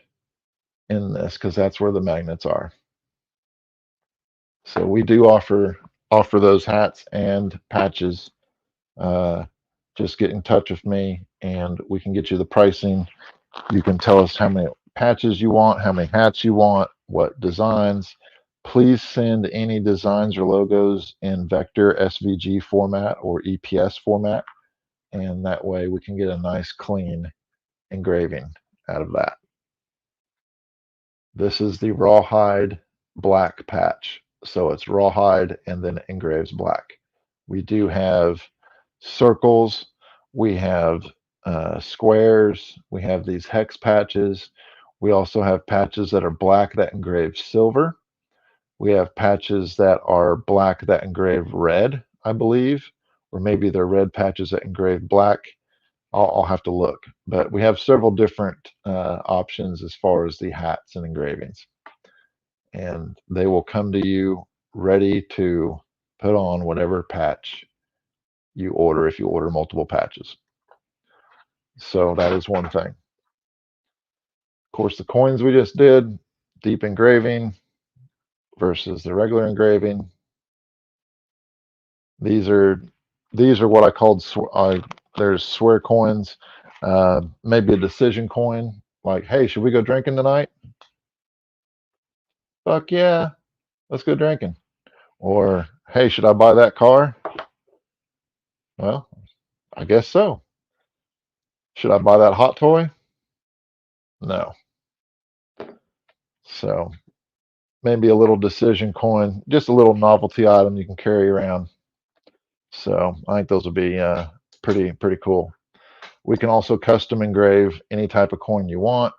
in this because that's where the magnets are. So we do offer those hats and patches. Just get in touch with me and we can get you the pricing. You can tell us how many patches you want, how many hats you want, what designs. Please send any designs or logos in vector SVG format or EPS format, and that way we can get a nice clean engraving out of that. This is the rawhide black patch. So it's rawhide and then it engraves black. We do have circles, we have squares, we have these hex patches. We also have patches that are black that engrave silver. We have patches that are black that engrave red, I believe, or maybe they're red patches that engrave black. I'll have to look, but we have several different options as far as the hats and engravings, and they will come to you ready to put on whatever patch you order if you order multiple patches. So that is one thing. Of course, the coins we just did, deep engraving versus the regular engraving. These are what I called there's swear coins, maybe a decision coin. Like, hey, should we go drinking tonight? Fuck yeah, let's go drinking. Or hey, should I buy that car? Well, I guess so. Should I buy that hot toy? No. So maybe a little decision coin, just a little novelty item you can carry around. So I think those would be pretty cool. We can also custom engrave any type of coin you want,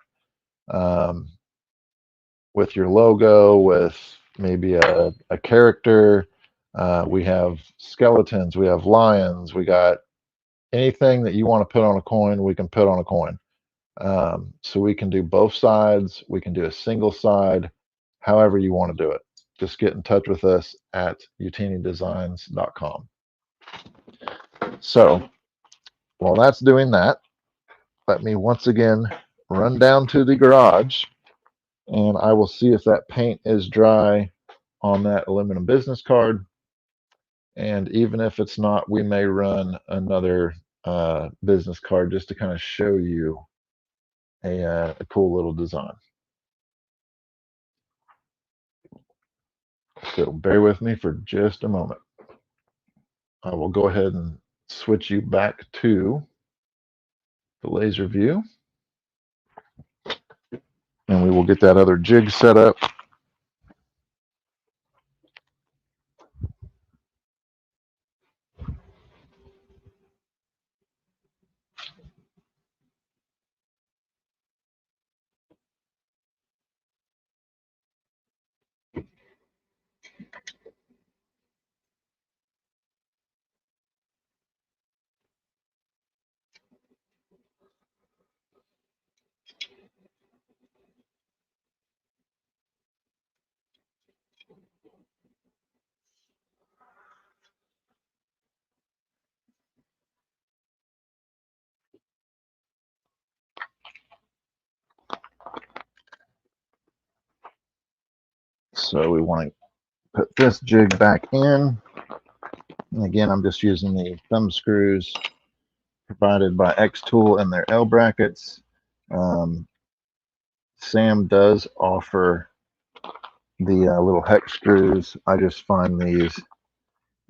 um, with your logo, with maybe a character. We have skeletons, we have lions, we got anything that you want to put on a coin, we can put on a coin. So we can do both sides. We can do a single side, however you want to do it. Just get in touch with us at utinnidesigns.com. So while that's doing that, let me once again run down to the garage and I will see if that paint is dry on that aluminum business card. And even if it's not, we may run another business card just to kind of show you a cool little design. So bear with me for just a moment. I will go ahead and switch you back to the laser view and we will get that other jig set up. So we want to put this jig back in. And again, I'm just using the thumb screws provided by XTool and their L brackets. Sam does offer the little hex screws. I just find these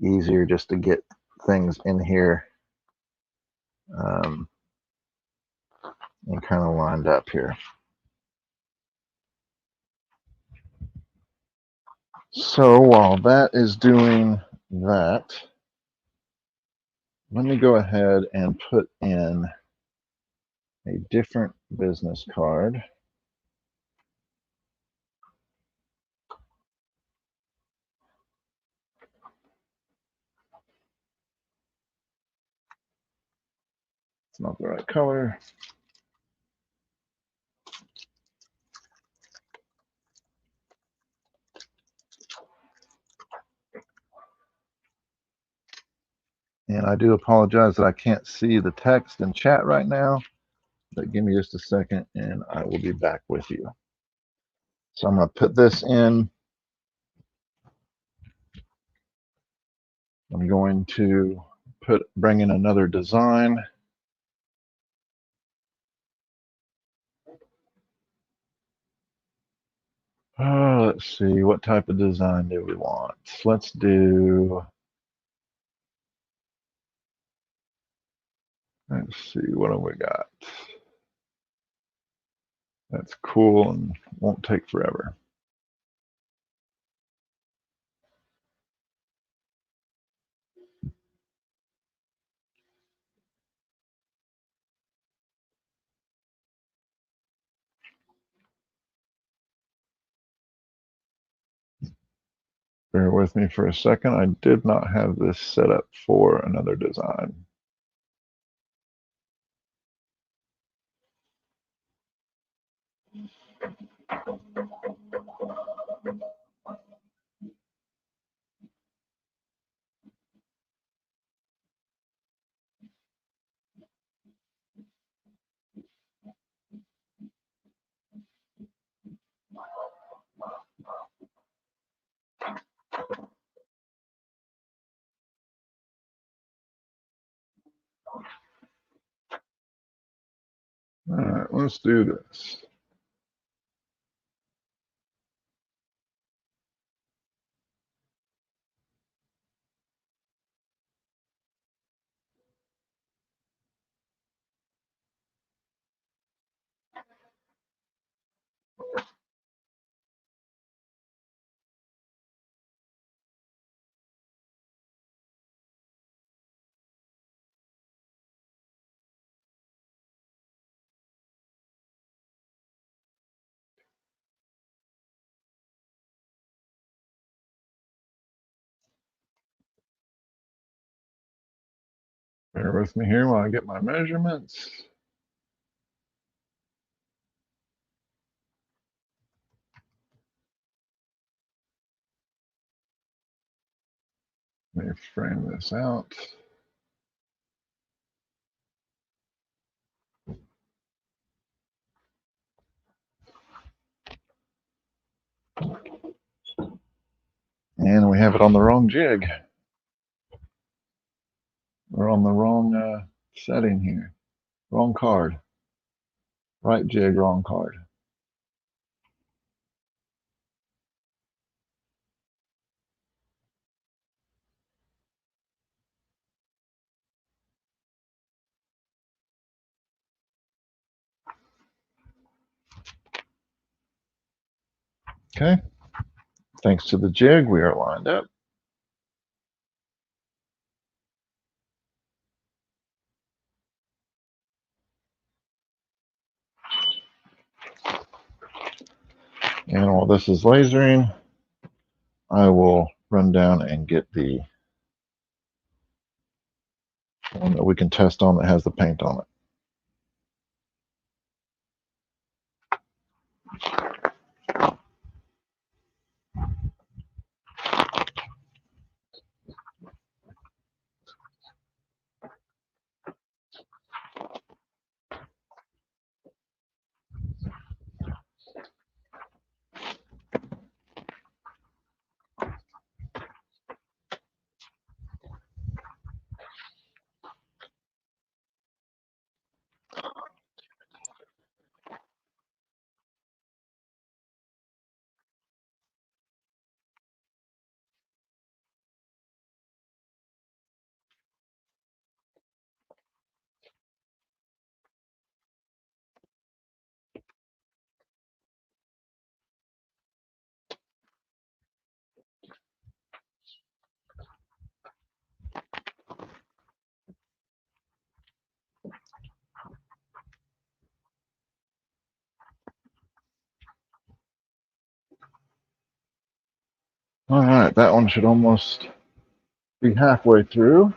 easier just to get things in here um, and kind of lined up here. So while that is doing that, let me go ahead and put in a different business card. It's not the right color. And I do apologize that I can't see the text in chat right now, but give me just a second and I will be back with you. So I'm going to put this in. I'm going to bring in another design. Let's see, what type of design do we want? Let's see, what do we got? That's cool and won't take forever. Bear with me for a second. I did not have this set up for another design. All right, let's do this. Bear with me here while I get my measurements. Let me frame this out. And we have it on the wrong jig. We're on the wrong setting here. Wrong card. Right jig, wrong card. Okay. Thanks to the jig, we are lined up. And while this is lasering, I will run down and get the one that we can test on that has the paint on it. All right, that one should almost be halfway through.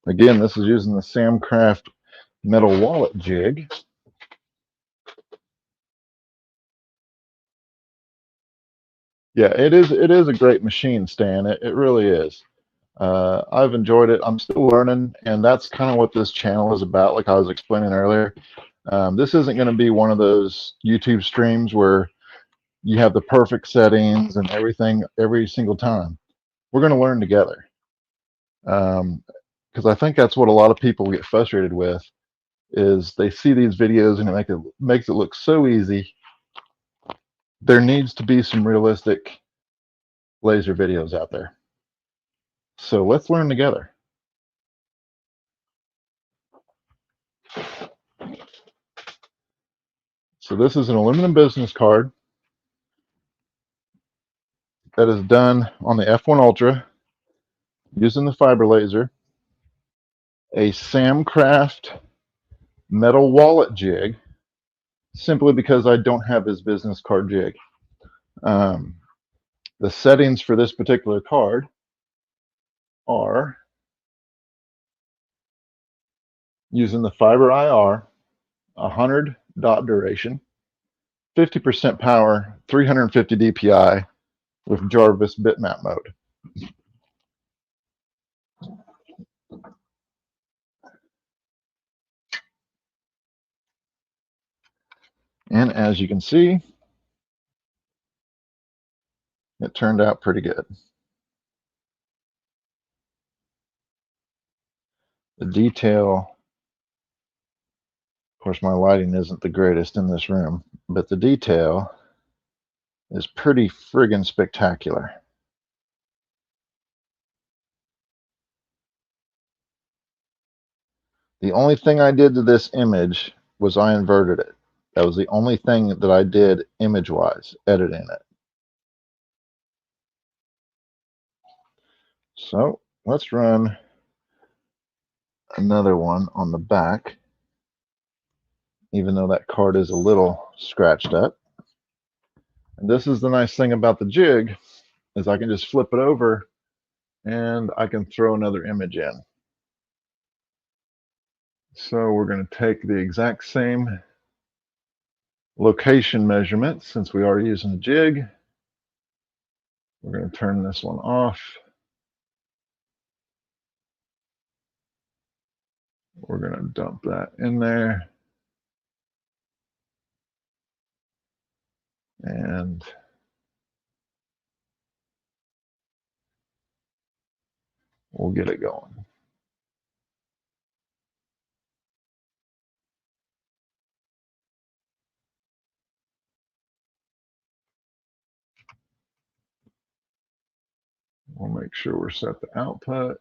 Again, this is using the Samcraft metal wallet jig. Yeah, it is a great machine, Stan. It really is. I've enjoyed it. I'm still learning, and that's kind of what this channel is about, like I was explaining earlier. This isn't going to be one of those YouTube streams where you have the perfect settings and everything every single time. We're going to learn together. Because I think that's what a lot of people get frustrated with is they see these videos and it makes it look so easy. There needs to be some realistic laser videos out there. So let's learn together. So this is an aluminum business card that is done on the F1 Ultra using the fiber laser, a Samcraft metal wallet jig, simply because I don't have his business card jig. The settings for this particular card are using the fiber IR, 100 dot duration, 50% power, 350 DPI with Jarvis bitmap mode. And as you can see, It turned out pretty good. The detail, of course, my lighting isn't the greatest in this room, but the detail is pretty friggin' spectacular. The only thing I did to this image was I inverted it. That was the only thing that I did image-wise, editing it. So let's run another one on the back, even though that card is a little scratched up. And this is the nice thing about the jig, is I can just flip it over and I can throw another image in. So we're going to take the exact same location measurement, since we are using a jig. We're going to turn this one off. We're going to dump that in there. And we'll get it going. We'll make sure we're set the output.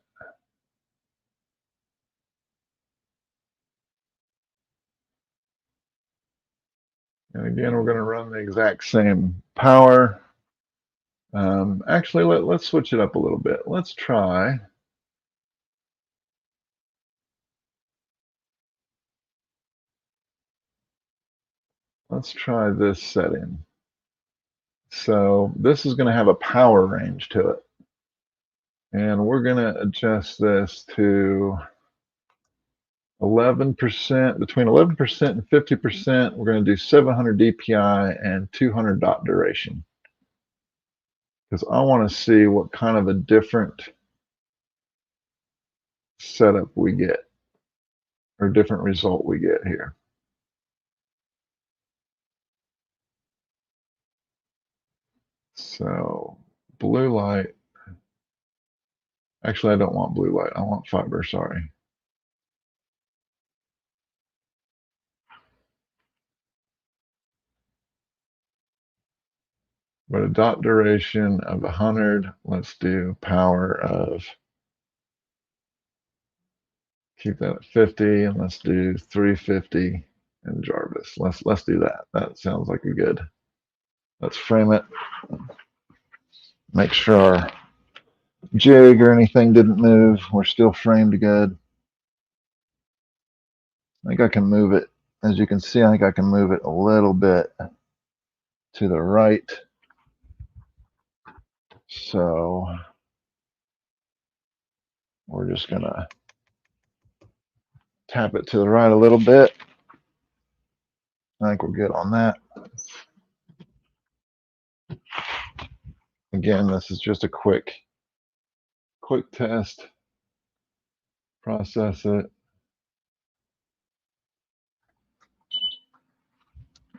And again, we're going to run the exact same power. Actually, let's switch it up a little bit. Let's try this setting. So this is going to have a power range to it. And we're going to adjust this to 11%, between 11% and 50%. We're going to do 700 DPI and 200 dot duration, because I want to see what kind of a different setup we get, or different result we get here. So blue light, actually I don't want blue light, I want fiber, sorry. But a dot duration of 100, let's do power of, keep that at 50, and let's do 350 and Jarvis. Let's do that. That sounds like a good. Let's frame it. Make sure our jig or anything didn't move. We're still framed good. I think I can move it. As you can see, I think I can move it a little bit to the right. So we're just gonna tap it to the right a little bit. I think we're good on that. Again, this is just a quick test. Process it.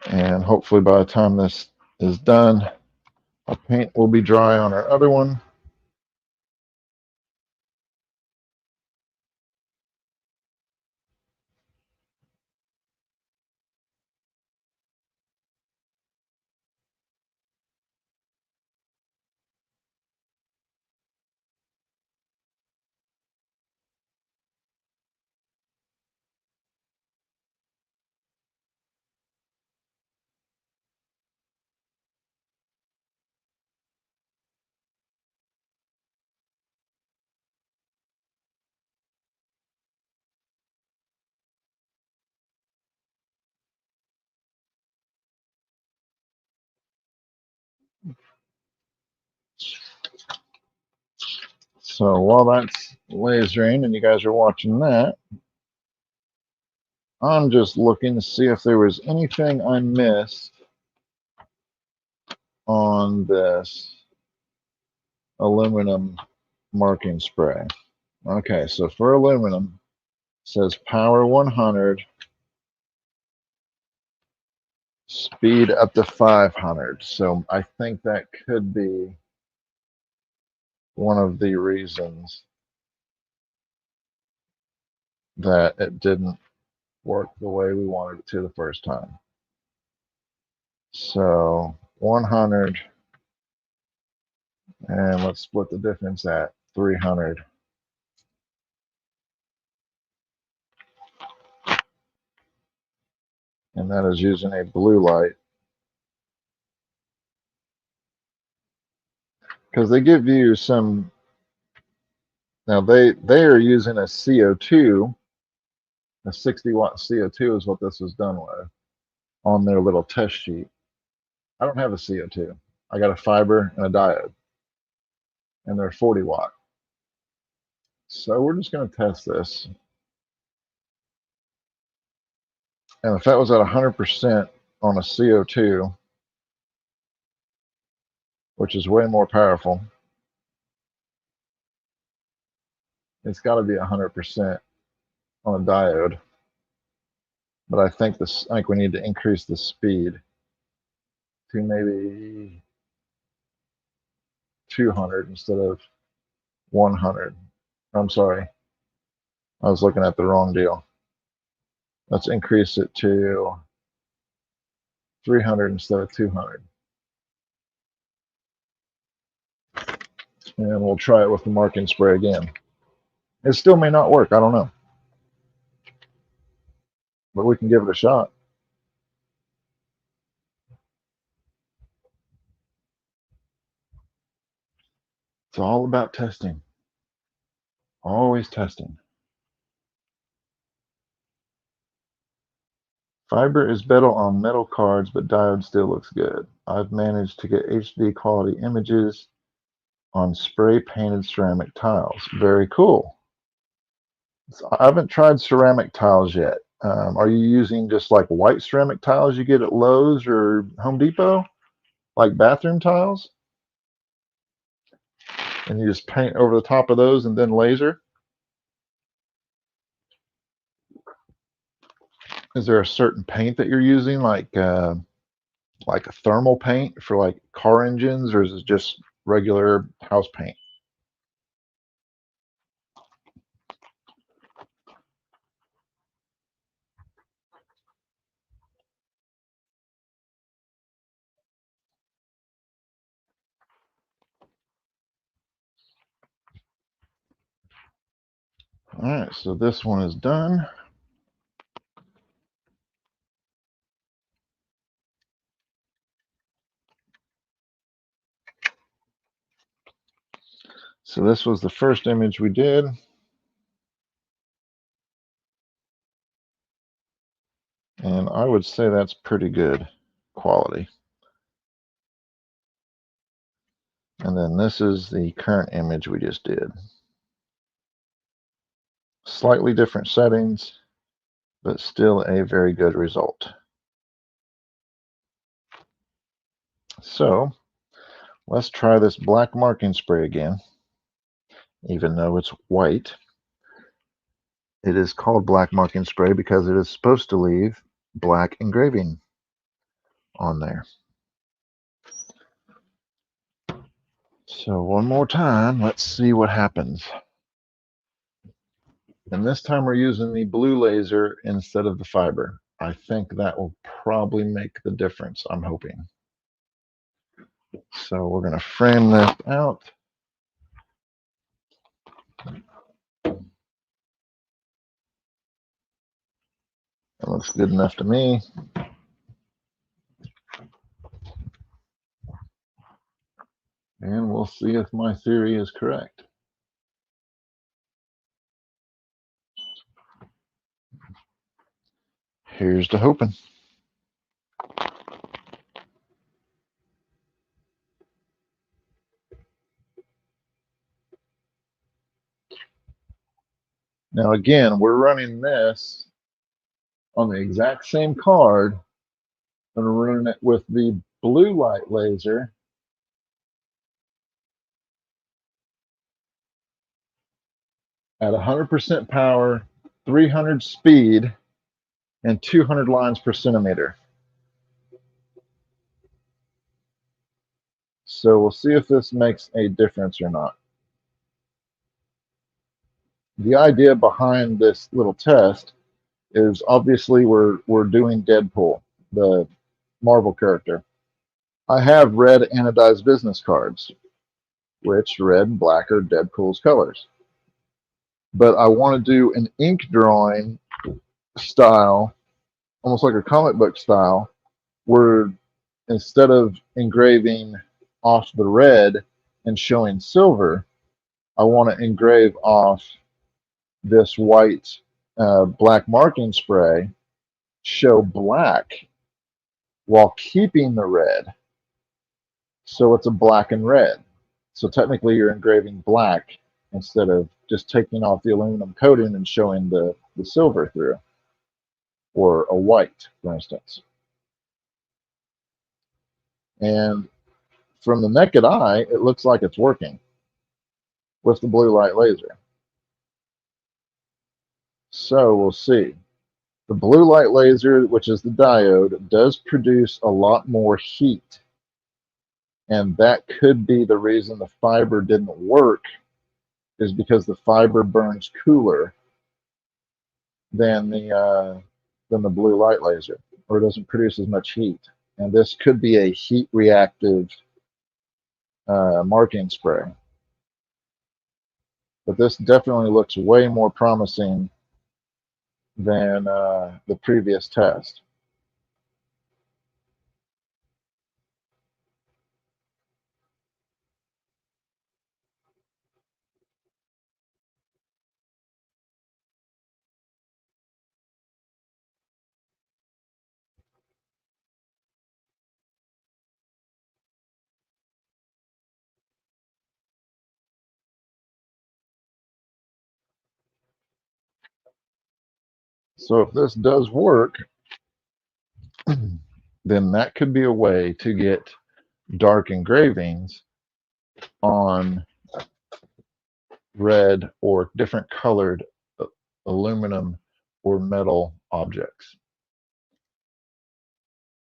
And hopefully by the time this is done, our paint will be dry on our other one. So while that's lasering and you guys are watching that, I'm just looking to see if there was anything I missed on this aluminum marking spray. Okay, so for aluminum, it says power 100, speed up to 500. So I think that could be one of the reasons that it didn't work the way we wanted it to the first time. So 100, and let's split the difference at 300. And that is using a blue light. Because they give you some, now they are using a CO2, a 60-watt CO2 is what this was done with on their little test sheet. I don't have a CO2. I got a fiber and a diode, and they're 40-watt. So we're just going to test this. And if that was at 100% on a CO2, which is way more powerful, it's got to be 100% on a diode. But I think we need to increase the speed to maybe 200 instead of 100. I'm sorry, I was looking at the wrong deal. Let's increase it to 300 instead of 200. And we'll try it with the marking spray again. It still may not work, I don't know. But we can give it a shot. It's all about testing. Always testing. Fiber is better on metal cards, but diode still looks good. I've managed to get HD quality images on spray painted ceramic tiles. Very cool. So I haven't tried ceramic tiles yet. Are you using just like white ceramic tiles you get at Lowe's or Home Depot? Like bathroom tiles? And you just paint over the top of those and then laser? Is there a certain paint that you're using, like a thermal paint for like car engines, or is it just regular house paint? All right, so this one is done. So this was the first image we did. And I would say that's pretty good quality. And then this is the current image we just did. Slightly different settings, but still a very good result. So let's try this black marking spray again. Even though it's white, it is called black marking spray because it is supposed to leave black engraving on there. So one more time, let's see what happens. And this time we're using the blue laser instead of the fiber. I think that will probably make the difference, I'm hoping. So we're going to frame this out. It looks good enough to me. And we'll see if my theory is correct. Here's to hoping. Now again, we're running this on the exact same card, and we're running it with the blue light laser at 100% power, 300 speed, and 200 lines per centimeter. So we'll see if this makes a difference or not. The idea behind this little test is obviously we're doing Deadpool, the Marvel character. I have red anodized business cards, which red and black are Deadpool's colors. But I want to do an ink drawing style, almost like a comic book style, where instead of engraving off the red and showing silver, I want to engrave off this white black marking spray, show black while keeping the red. So it's a black and red. So technically you're engraving black instead of just taking off the aluminum coating and showing the silver through, or a white, for instance. And from the naked eye, it looks like it's working with the blue light laser. So we'll see. The blue light laser, which is the diode, does produce a lot more heat. And that could be the reason the fiber didn't work, is because the fiber burns cooler than the blue light laser, or it doesn't produce as much heat. And this could be a heat reactive marking spray. But this definitely looks way more promising than the previous test. So if this does work, then that could be a way to get dark engravings on red or different colored aluminum or metal objects.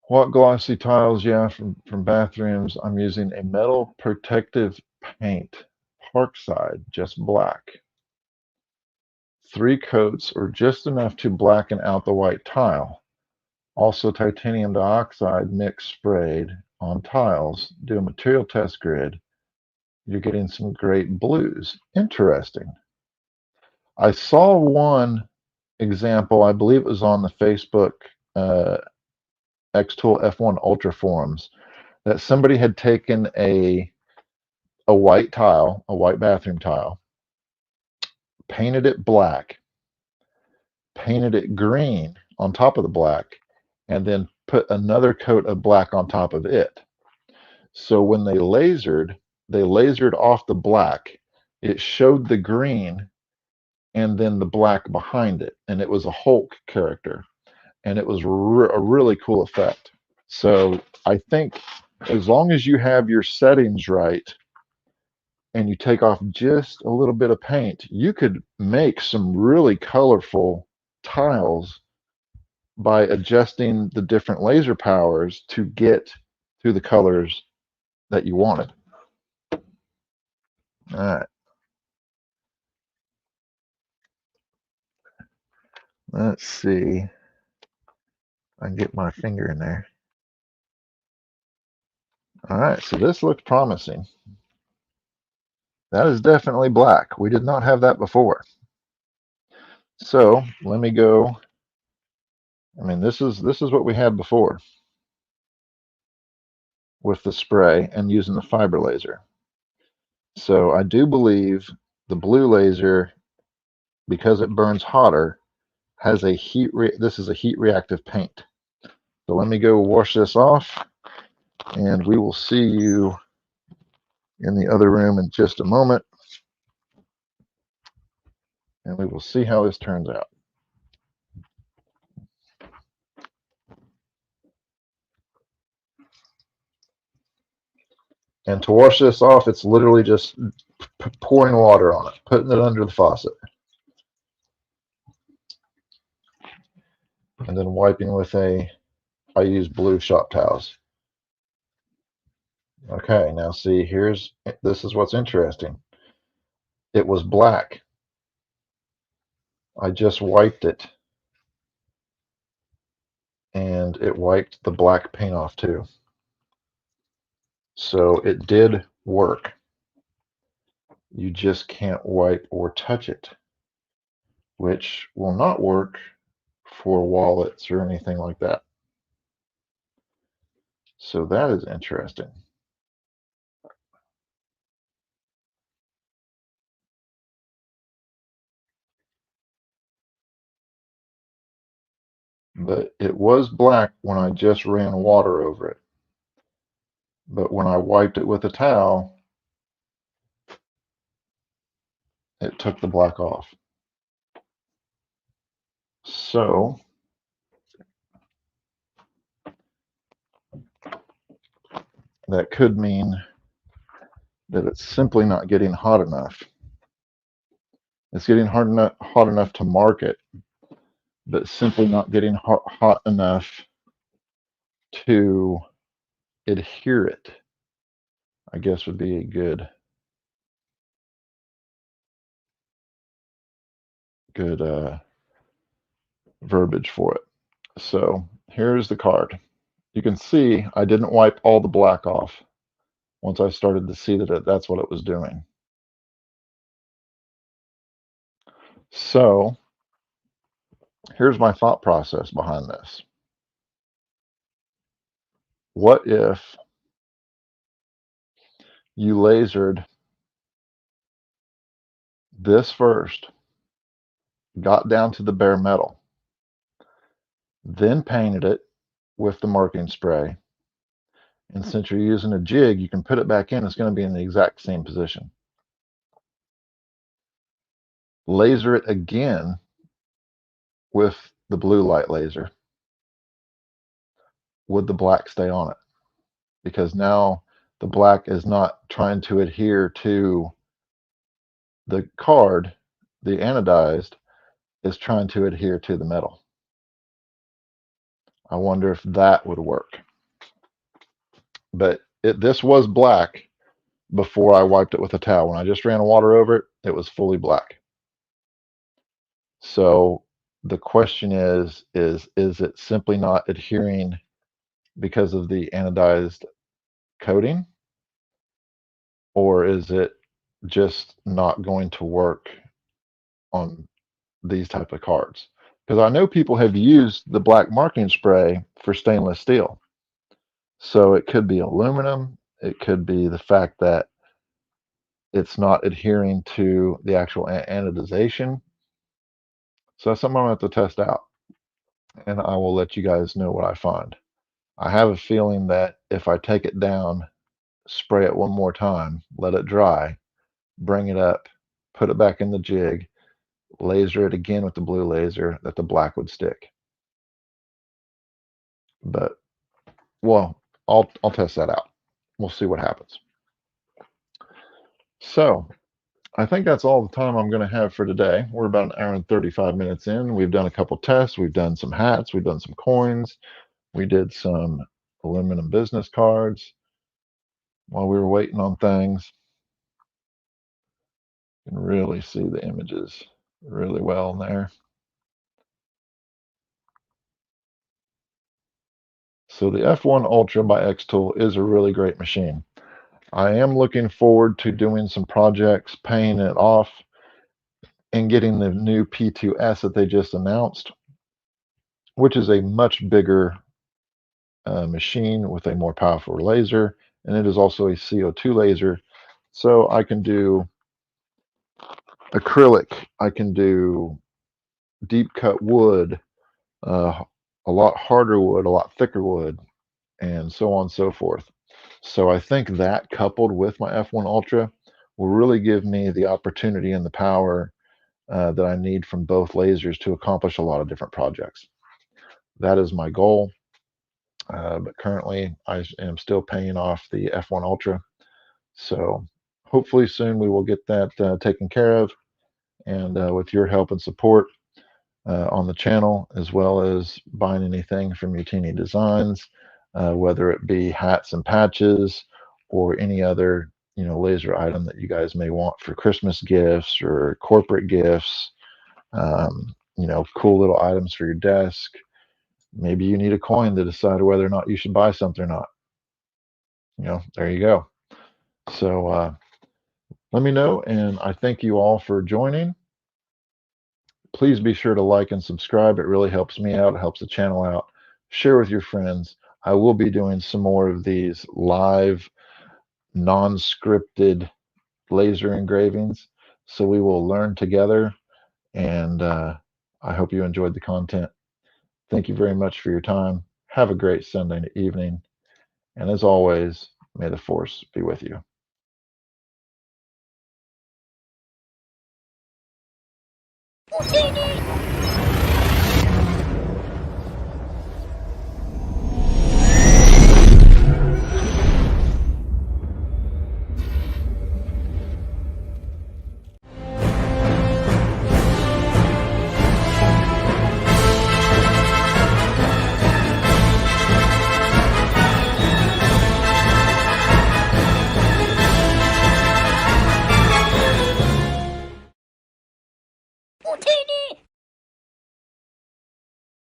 What glossy tiles? Yeah, from bathrooms. I'm using a metal protective paint, Parkside, just black. 3 coats or just enough to blacken out the white tile. Also titanium dioxide mix sprayed on tiles. Do a material test grid. You're getting some great blues. Interesting. I saw one example, I believe it was on the Facebook XTool F1 Ultra forums, that somebody had taken a white tile, a white bathroom tile, painted it black, painted it green on top of the black, and then put another coat of black on top of it. So when they lasered off the black. It showed the green and then the black behind it, and it was a Hulk character, and it was a really cool effect. So I think as long as you have your settings right and you take off just a little bit of paint, you could make some really colorful tiles by adjusting the different laser powers to get to the colors that you wanted. All right, let's see. I can get my finger in there. All right, so this looks promising. That is definitely black. We did not have that before. So let me go. I mean, this is what we had before with the spray and using the fiber laser. So I do believe the blue laser, because it burns hotter, has a this is a heat reactive paint. So let me go wash this off, and we will see you in the other room in just a moment, and we will see how this turns out. And to wash this off, it's literally just pouring water on it, putting it under the faucet, and then wiping with I use blue shop towels. Okay, now see, this is what's interesting. It was black. I just wiped it, and it wiped the black paint off too. So it did work. You just can't wipe or touch it, which will not work for wallets or anything like that. So that is interesting. But it was black when I just ran water over it. But when I wiped it with a towel, it took the black off. So that could mean that it's simply not getting hot enough. It's getting hot enough to mark it, but simply not getting hot enough to adhere it, I guess would be a good verbiage for it. So here's the card. You can see I didn't wipe all the black off once I started to see that that's what it was doing. So here's my thought process behind this. What if you lasered this first, got down to the bare metal, then painted it with the marking spray, and since you're using a jig, you can put it back in, it's going to be in the exact same position. Laser it again with the blue light laser. Would the black stay on it? Because now the black is not trying to adhere to the card, the anodized is trying to adhere to the metal. I wonder if that would work. But this was black before I wiped it with a towel. When I just ran water over it, it was fully black. So the question is it simply not adhering because of the anodized coating? Or is it just not going to work on these type of cards? Because I know people have used the black marking spray for stainless steel. So it could be aluminum. It could be the fact that it's not adhering to the actual anodization. So that's something I'm going to have to test out. And I will let you guys know what I find. I have a feeling that if I take it down, spray it one more time, let it dry, bring it up, put it back in the jig, laser it again with the blue laser, that the black would stick. But well, I'll test that out. We'll see what happens. So I think that's all the time I'm going to have for today. We're about an hour and 35 minutes in. We've done a couple tests. We've done some hats. We've done some coins. We did some aluminum business cards while we were waiting on things. You can really see the images really well in there. So the F1 Ultra by XTool is a really great machine. I am looking forward to doing some projects, paying it off, and getting the new P2S that they just announced, which is a much bigger machine with a more powerful laser, and it is also a CO2 laser. So I can do acrylic, I can do deep cut wood, uh, a lot harder wood, a lot thicker wood, and so on and so forth. So I think that coupled with my F1 Ultra will really give me the opportunity and the power that I need from both lasers to accomplish a lot of different projects. That is my goal. But currently, I am still paying off the F1 Ultra. So hopefully soon we will get that taken care of. And with your help and support on the channel, as well as buying anything from Utinni Designs, whether it be hats and patches or any other laser item that you guys may want for Christmas gifts or corporate gifts, cool little items for your desk. Maybe you need a coin to decide whether or not you should buy something or not. There you go. So let me know, and I thank you all for joining. Please be sure to like and subscribe. It really helps me out. It helps the channel out. Share with your friends. I will be doing some more of these live, non-scripted laser engravings. So we will learn together, and I hope you enjoyed the content. Thank you very much for your time. Have a great Sunday evening. And as always, may the force be with you. Utinni!